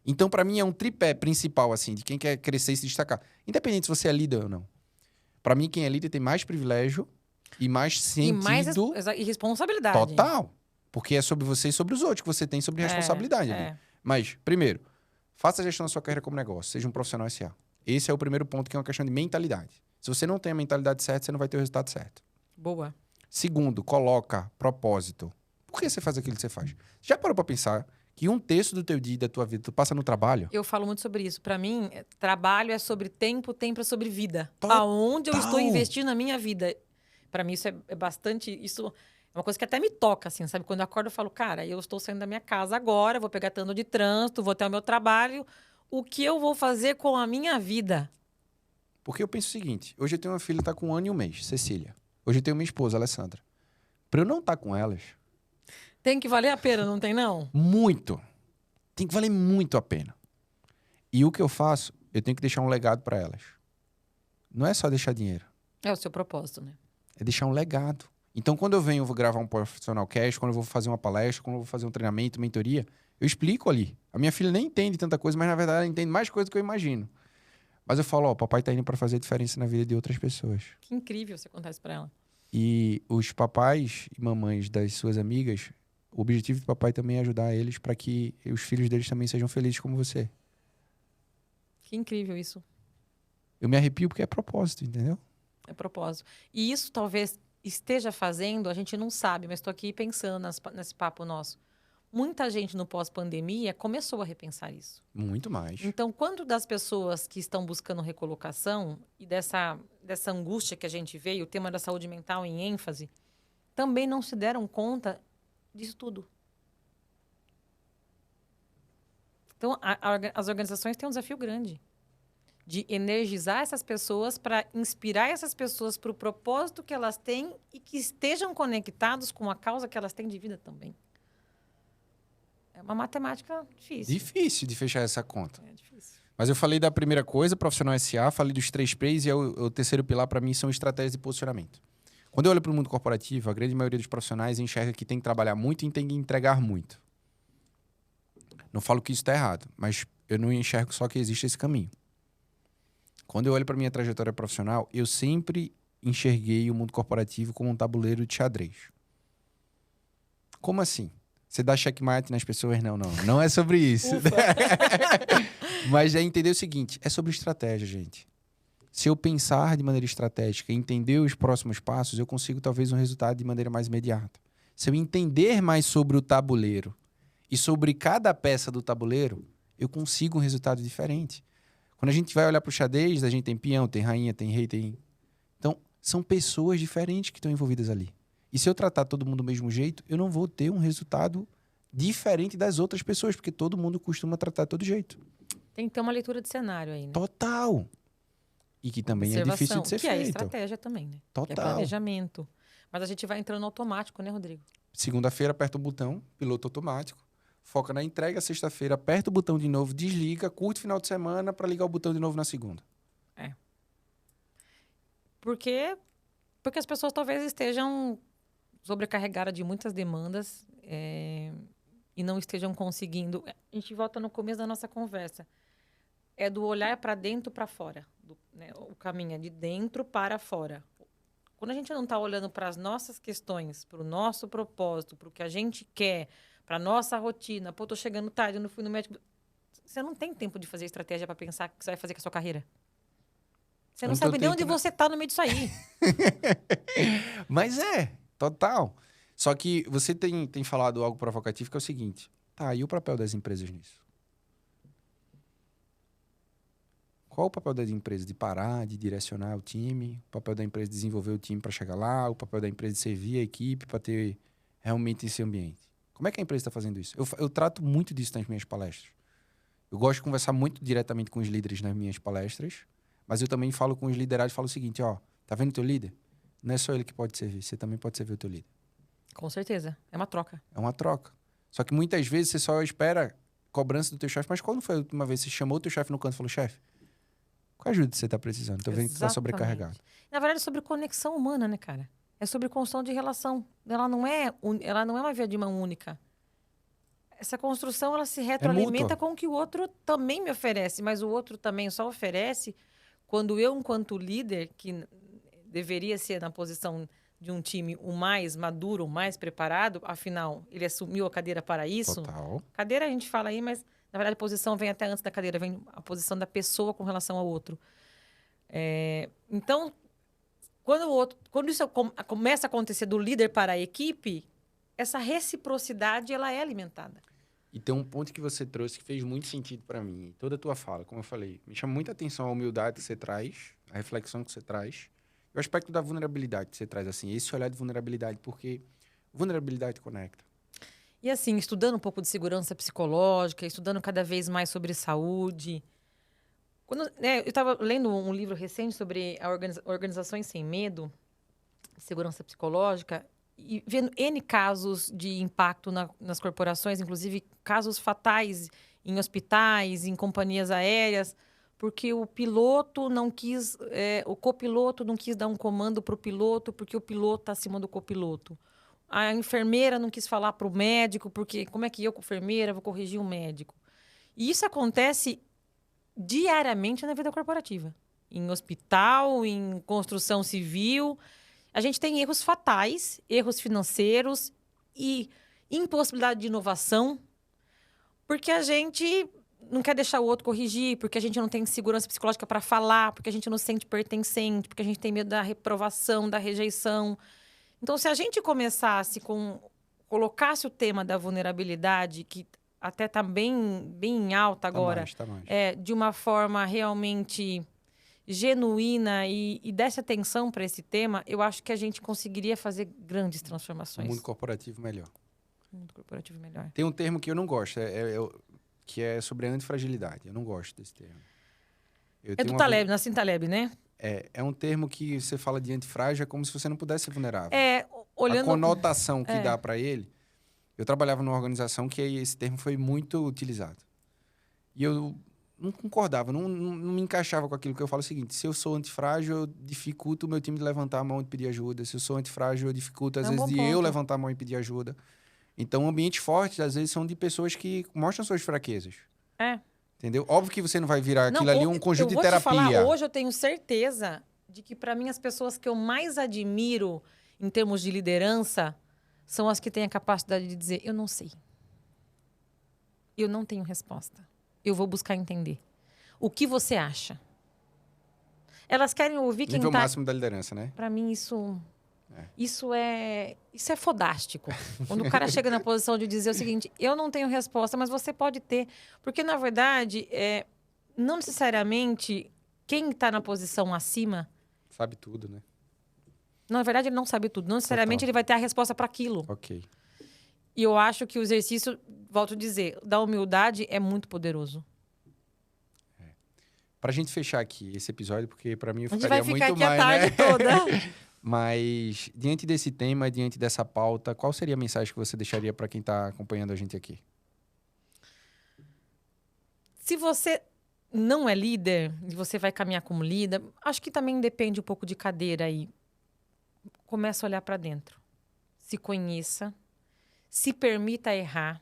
Então, para mim, é um tripé principal, assim, de quem quer crescer e se destacar. Independente se você é líder ou não. Para mim, quem é líder tem mais privilégio e mais sentido... E responsabilidade. Total. Porque é sobre você e sobre os outros que você tem sobre responsabilidade. Ali. Mas, primeiro, faça a gestão da sua carreira como negócio. Seja um profissional SA. Esse é o primeiro ponto, que é uma questão de mentalidade. Se você não tem a mentalidade certa, você não vai ter o resultado certo. Boa. Segundo, coloca propósito. Por que você faz aquilo que você faz? Já parou para pensar que 1/3 do teu dia e da tua vida tu passa no trabalho? Eu falo muito sobre isso. Para mim, trabalho é sobre tempo, tempo é sobre vida. Total. Aonde eu estou investindo na minha vida. Para mim, isso é bastante... Isso é uma coisa que até me toca, assim, sabe? Quando eu acordo, eu falo, cara, eu estou saindo da minha casa agora, vou pegar tanto de trânsito, vou até o meu trabalho. O que eu vou fazer com a minha vida? Porque eu penso o seguinte, hoje eu tenho uma filha que tá com 1 ano e 1 mês, Cecília. Hoje eu tenho minha esposa, Alessandra. Para eu não estar com elas... Tem que valer a pena, não tem não? Muito. Tem que valer muito a pena. E o que eu faço, eu tenho que deixar um legado para elas. Não é só deixar dinheiro. É o seu propósito, né? É deixar um legado. Então, quando eu vou gravar um Profissional Cast, quando eu vou fazer uma palestra, quando eu vou fazer um treinamento, mentoria, eu explico ali. A minha filha nem entende tanta coisa, mas na verdade ela entende mais coisa do que eu imagino. Mas eu falo, papai tá indo para fazer diferença na vida de outras pessoas. Que incrível você contar isso para ela. E os papais e mamães das suas amigas, o objetivo do papai também é ajudar eles para que os filhos deles também sejam felizes como você. Que incrível isso. Eu me arrepio porque é propósito, entendeu? É propósito. E isso talvez esteja fazendo, a gente não sabe, mas estou aqui pensando nesse papo nosso. Muita gente no pós-pandemia começou a repensar isso. Muito mais. Então, quando das pessoas que estão buscando recolocação e dessa angústia que a gente veio, o tema da saúde mental em ênfase, também não se deram conta disso tudo. Então, as organizações têm um desafio grande de energizar essas pessoas para inspirar essas pessoas para o propósito que elas têm e que estejam conectados com a causa que elas têm de vida também. É uma matemática difícil. Difícil de fechar essa conta. É difícil. Mas eu falei da primeira coisa, profissional SA, falei dos 3 P's e o terceiro pilar para mim são estratégias de posicionamento. Quando eu olho para o mundo corporativo, a grande maioria dos profissionais enxerga que tem que trabalhar muito e tem que entregar muito. Não falo que isso está errado, mas eu não enxergo só que existe esse caminho. Quando eu olho para minha trajetória profissional, eu sempre enxerguei o mundo corporativo como um tabuleiro de xadrez. Como assim? Você dá checkmate nas pessoas? Não, não. Não é sobre isso. Mas é entender o seguinte, é sobre estratégia, gente. Se eu pensar de maneira estratégica e entender os próximos passos, eu consigo talvez um resultado de maneira mais imediata. Se eu entender mais sobre o tabuleiro e sobre cada peça do tabuleiro, eu consigo um resultado diferente. Quando a gente vai olhar para o xadrez, a gente tem peão, tem rainha, tem rei, tem... Então, são pessoas diferentes que estão envolvidas ali. E se eu tratar todo mundo do mesmo jeito, eu não vou ter um resultado diferente das outras pessoas, porque todo mundo costuma tratar de todo jeito. Tem que ter uma leitura de cenário aí, né? Total! E que também é difícil de ser feito. Que é estratégia também, né? Total. Que é planejamento. Mas a gente vai entrando automático, né, Rodrigo? Segunda-feira, aperta o botão, piloto automático. Foca na entrega, sexta-feira, aperta o botão de novo, desliga, curte o final de semana para ligar o botão de novo na segunda. É. Porque as pessoas talvez estejam sobrecarregadas de muitas demandas e não estejam conseguindo... A gente volta no começo da nossa conversa. É do olhar para dentro para fora. Né? O caminho é de dentro para fora. Quando a gente não está olhando para as nossas questões, para o nosso propósito, para o que a gente quer, para a nossa rotina, pô, tô chegando tarde, eu não fui no médico. Você não tem tempo de fazer estratégia para pensar o que você vai fazer com a sua carreira. Você não sabe nem onde você está no meio disso aí. Mas total. Só que você tem falado algo provocativo que é o seguinte. Tá, e o papel das empresas nisso? Qual o papel das empresas? De parar, de direcionar o time? O papel da empresa de desenvolver o time para chegar lá? O papel da empresa de servir a equipe para ter realmente esse ambiente? Como é que a empresa está fazendo isso? Eu trato muito disso nas minhas palestras. Eu gosto de conversar muito diretamente com os líderes nas minhas palestras, mas eu também falo com os liderados e falo o seguinte, ó, tá vendo o teu líder? Não é só ele que pode servir, você também pode servir o teu líder. Com certeza. É uma troca. É uma troca. Só que muitas vezes você só espera cobrança do teu chefe, mas quando foi a última vez que você chamou o teu chefe no canto e falou, chefe, qual ajuda você está precisando? Tô vendo que você está sobrecarregado. Na verdade, é sobre conexão humana, né, cara? É sobre construção de relação. Ela não é uma via de mão única. Essa construção, ela se retroalimenta com o que o outro também me oferece, mas o outro também só oferece quando eu, enquanto líder, que deveria ser na posição de um time o mais maduro, o mais preparado, afinal, ele assumiu a cadeira para isso. Total. Cadeira a gente fala aí, mas na verdade a posição vem até antes da cadeira, vem a posição da pessoa com relação ao outro. Então, quando isso começa a acontecer do líder para a equipe, essa reciprocidade ela é alimentada. E tem um ponto que você trouxe que fez muito sentido para mim. Toda a tua fala, como eu falei, me chama muita atenção a humildade que você traz, a reflexão que você traz, e o aspecto da vulnerabilidade que você traz, assim, esse olhar de vulnerabilidade, porque vulnerabilidade conecta. E assim, estudando um pouco de segurança psicológica, estudando cada vez mais sobre saúde. Eu estava lendo um livro recente sobre organizações sem medo, segurança psicológica, e vendo N casos de impacto nas corporações, inclusive casos fatais em hospitais, em companhias aéreas, porque o piloto não quis, o copiloto não quis dar um comando para o piloto, porque o piloto está acima do copiloto. A enfermeira não quis falar para o médico, porque como é que eu, enfermeira, vou corrigir um médico? E isso acontece diariamente na vida corporativa. Em hospital, em construção civil. A gente tem erros fatais, erros financeiros e impossibilidade de inovação, porque a gente não quer deixar o outro corrigir, porque a gente não tem segurança psicológica para falar, porque a gente não se sente pertencente, porque a gente tem medo da reprovação, da rejeição. Então, se a gente colocasse o tema da vulnerabilidade, que até está bem em alta agora, Tá mais. De uma forma realmente genuína e desse atenção para esse tema, eu acho que a gente conseguiria fazer grandes transformações. Um mundo corporativo melhor. Um mundo corporativo melhor. Tem um termo que eu não gosto, que é sobre a antifragilidade. Eu não gosto desse termo. Do Taleb, Nassim Taleb, né? É um termo que você fala de antifrágil, é como se você não pudesse ser vulnerável. Olhando... A conotação que dá para ele... Eu trabalhava numa organização que esse termo foi muito utilizado. E eu não concordava, não me encaixava com aquilo que eu falo o seguinte, se eu sou antifrágil, eu dificulto o meu time de levantar a mão e pedir ajuda. Se eu sou antifrágil, eu dificulto, às vezes, de eu levantar a mão e pedir ajuda. Então, ambientes fortes, às vezes, são de pessoas que mostram suas fraquezas. Entendeu? Óbvio que você não vai virar aquilo Não, ali um conjunto de terapia. Eu vou te falar, hoje eu tenho certeza de que, para mim, as pessoas que eu mais admiro em termos de liderança são as que têm a capacidade de dizer, eu não sei. Eu não tenho resposta. Eu vou buscar entender. O que você acha? Elas querem ouvir quem Nível tá... máximo da liderança, né? Para mim, isso é fodástico. Quando o cara chega na posição de dizer o seguinte, eu não tenho resposta, mas você pode ter. Porque, na verdade, não necessariamente quem está na posição acima... Sabe tudo, né? Na verdade, ele não sabe tudo. Não necessariamente Total. ele vai ter a resposta para aquilo. Ok. E eu acho que o exercício, volto a dizer, da humildade é muito poderoso. Pra gente fechar aqui esse episódio, porque pra mim eu A gente ficaria vai ficar muito aqui mais, a tarde né? toda. Mas, diante desse tema, diante dessa pauta, qual seria a mensagem que você deixaria para quem está acompanhando a gente aqui? Se você não é líder, e você vai caminhar como líder, acho que também depende um pouco de cadeira aí. Começa a olhar para dentro. Se conheça. Se permita errar.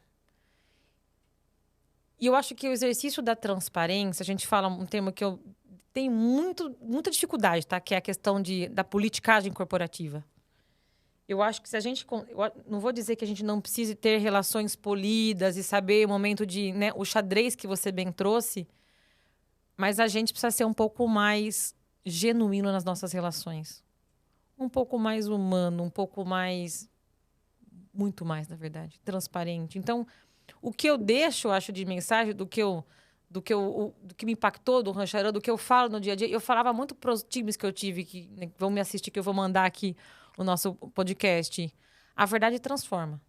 E eu acho que o exercício da transparência, a gente fala um termo que eu tenho muita dificuldade, tá? Que é a questão da politicagem corporativa. Eu acho que se a gente... Eu não vou dizer que a gente não precise ter relações polidas e saber o momento de... Né, o xadrez que você bem trouxe, mas a gente precisa ser um pouco mais genuíno nas nossas relações. Um pouco mais humano, um pouco mais... Muito mais, na verdade. Transparente. Então, o que eu deixo, eu acho, de mensagem do que me impactou do Rancharan, do que eu falo no dia a dia. Eu falava muito para os times que eu tive, que né, vão me assistir, que eu vou mandar aqui o nosso podcast. A verdade transforma.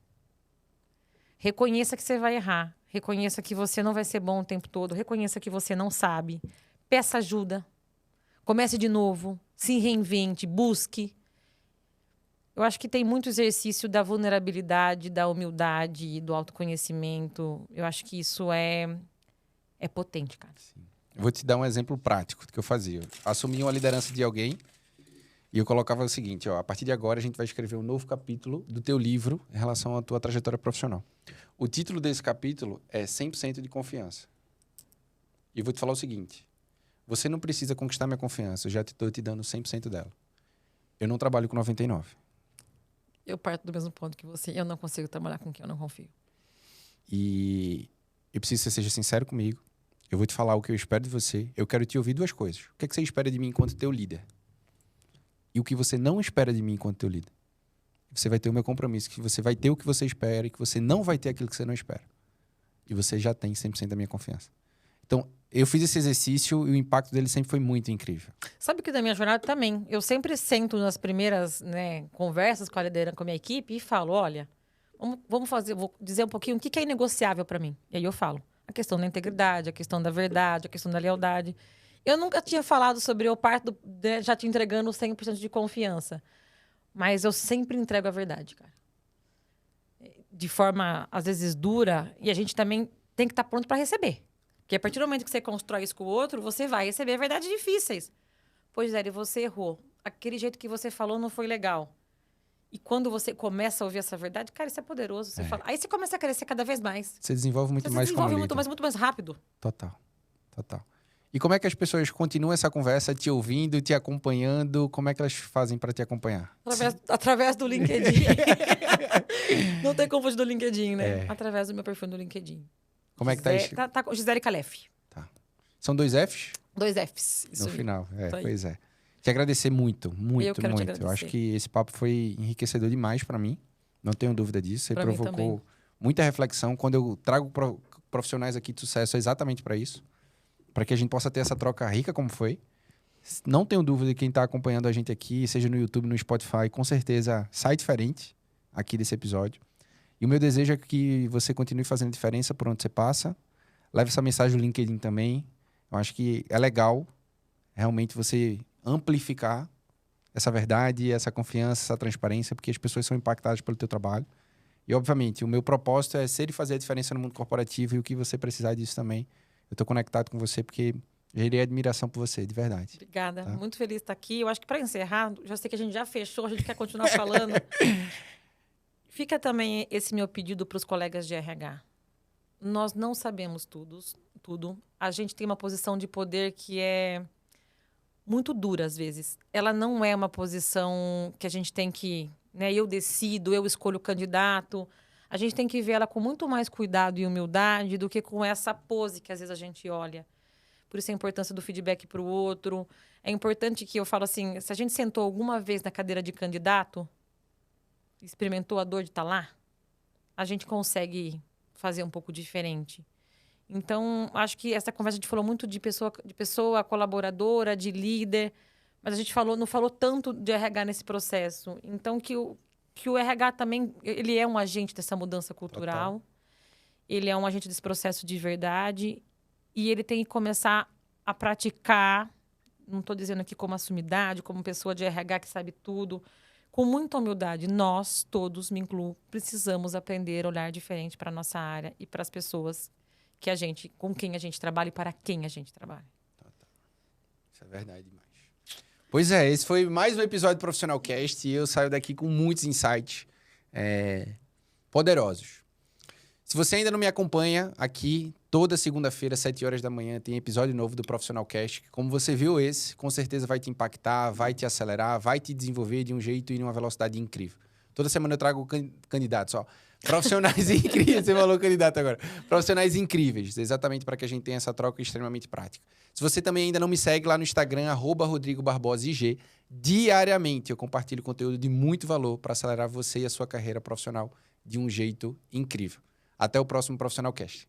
Reconheça que você vai errar. Reconheça que você não vai ser bom o tempo todo. Reconheça que você não sabe. Peça ajuda. Comece de novo. Se reinvente. Busque. Eu acho que tem muito exercício da vulnerabilidade, da humildade, do autoconhecimento. Eu acho que isso é potente, cara. Sim. Eu vou te dar um exemplo prático do que eu fazia. Eu assumia uma liderança de alguém e eu colocava o seguinte, ó, a partir de agora a gente vai escrever um novo capítulo do teu livro em relação à tua trajetória profissional. O título desse capítulo é 100% de confiança. E eu vou te falar o seguinte, você não precisa conquistar minha confiança, eu já estou te dando 100% dela. Eu não trabalho com 99%. Eu parto do mesmo ponto que você. Eu não consigo trabalhar com quem eu não confio. E eu preciso que você seja sincero comigo. Eu vou te falar o que eu espero de você. Eu quero te ouvir duas coisas. O que é que você espera de mim enquanto teu líder? E o que você não espera de mim enquanto teu líder? Você vai ter o meu compromisso, que você vai ter o que você espera e que você não vai ter aquilo que você não espera. E você já tem 100% da minha confiança. Então, eu fiz esse exercício e o impacto dele sempre foi muito incrível. Sabe que da minha jornada também, eu sempre sento nas primeiras conversas com a liderança, com a minha equipe e falo, olha, vamos fazer, vou dizer um pouquinho o que é inegociável para mim. E aí eu falo, a questão da integridade, a questão da verdade, a questão da lealdade. Eu nunca tinha falado sobre eu parto já te entregando 100% de confiança. Mas eu sempre entrego a verdade, cara. De forma, às vezes, dura. E a gente também tem que estar pronto para receber. Porque a partir do momento que você constrói isso com o outro, você vai receber verdades difíceis. Pois é, e você errou. Aquele jeito que você falou não foi legal. E quando você começa a ouvir essa verdade, cara, isso é poderoso. Você fala, aí você começa a crescer cada vez mais. Você desenvolve muito Você mais como líder. muito mais rápido. Total. E como é que as pessoas continuam essa conversa te ouvindo, te acompanhando? Como é que elas fazem para te acompanhar? Através do LinkedIn. Não tem como fugir do LinkedIn, né? É. Através do meu perfil no LinkedIn. Como é que tá? Tá com Gisele Calef. Tá. São 2 Fs? 2 Fs. Isso No aí. final. Isso Pois é. Te agradecer muito. Eu quero te Eu acho agradecer. que esse papo foi enriquecedor demais para mim. Não tenho dúvida disso. Você Pra mim provocou também. muita reflexão. Quando eu trago profissionais aqui de sucesso, é exatamente para isso. Para que a gente possa ter essa troca rica como foi. Não tenho dúvida que quem está acompanhando a gente aqui, seja no YouTube, no Spotify, com certeza sai diferente aqui desse episódio. E o meu desejo é que você continue fazendo diferença por onde você passa. Leve essa mensagem no LinkedIn também. Eu acho que é legal realmente você amplificar essa verdade, essa confiança, essa transparência, porque as pessoas são impactadas pelo teu trabalho. E, obviamente, o meu propósito é ser e fazer a diferença no mundo corporativo, e o que você precisar disso também. Eu estou conectado com você porque gerei admiração por você, de verdade. Obrigada. Tá? Muito feliz de estar aqui. Eu acho que para encerrar, já sei que a gente já fechou, a gente quer continuar falando. Fica também esse meu pedido para os colegas de RH. Nós não sabemos tudo. A gente tem uma posição de poder que é muito dura, às vezes. Ela não é uma posição que a gente tem que... né, eu decido, eu escolho o candidato. A gente tem que ver ela com muito mais cuidado e humildade do que com essa pose que às vezes a gente olha. Por isso a importância do feedback para o outro. É importante que eu falo assim, se a gente sentou alguma vez na cadeira de candidato, experimentou a dor de estar lá, a gente consegue fazer um pouco diferente. Então, acho que essa conversa a gente falou muito de pessoa colaboradora, de líder, mas a gente não falou tanto de RH nesse processo. Então, que o RH também, ele é um agente dessa mudança cultural. Total. Ele é um agente desse processo de verdade. E ele tem que começar a praticar, não estou dizendo aqui como sumidade, como pessoa de RH que sabe tudo, com muita humildade. Nós, todos, me incluo, precisamos aprender a olhar diferente para a nossa área e para as pessoas com quem a gente trabalha e para quem a gente trabalha. Isso é verdade demais. Pois é, esse foi mais um episódio do Profissional Cast e eu saio daqui com muitos insights poderosos. Se você ainda não me acompanha, aqui, toda segunda-feira, 7 horas da manhã, tem episódio novo do Profissional Cast. Como você viu esse, com certeza vai te impactar, vai te acelerar, vai te desenvolver de um jeito e de uma velocidade incrível. Toda semana eu trago candidatos, ó. Profissionais incríveis, você falou candidato agora. Profissionais incríveis, exatamente para que a gente tenha essa troca extremamente prática. Se você também ainda não me segue lá no Instagram, @RodrigoBarbosIG, diariamente eu compartilho conteúdo de muito valor para acelerar você e a sua carreira profissional de um jeito incrível. Até o próximo Profissional Cast.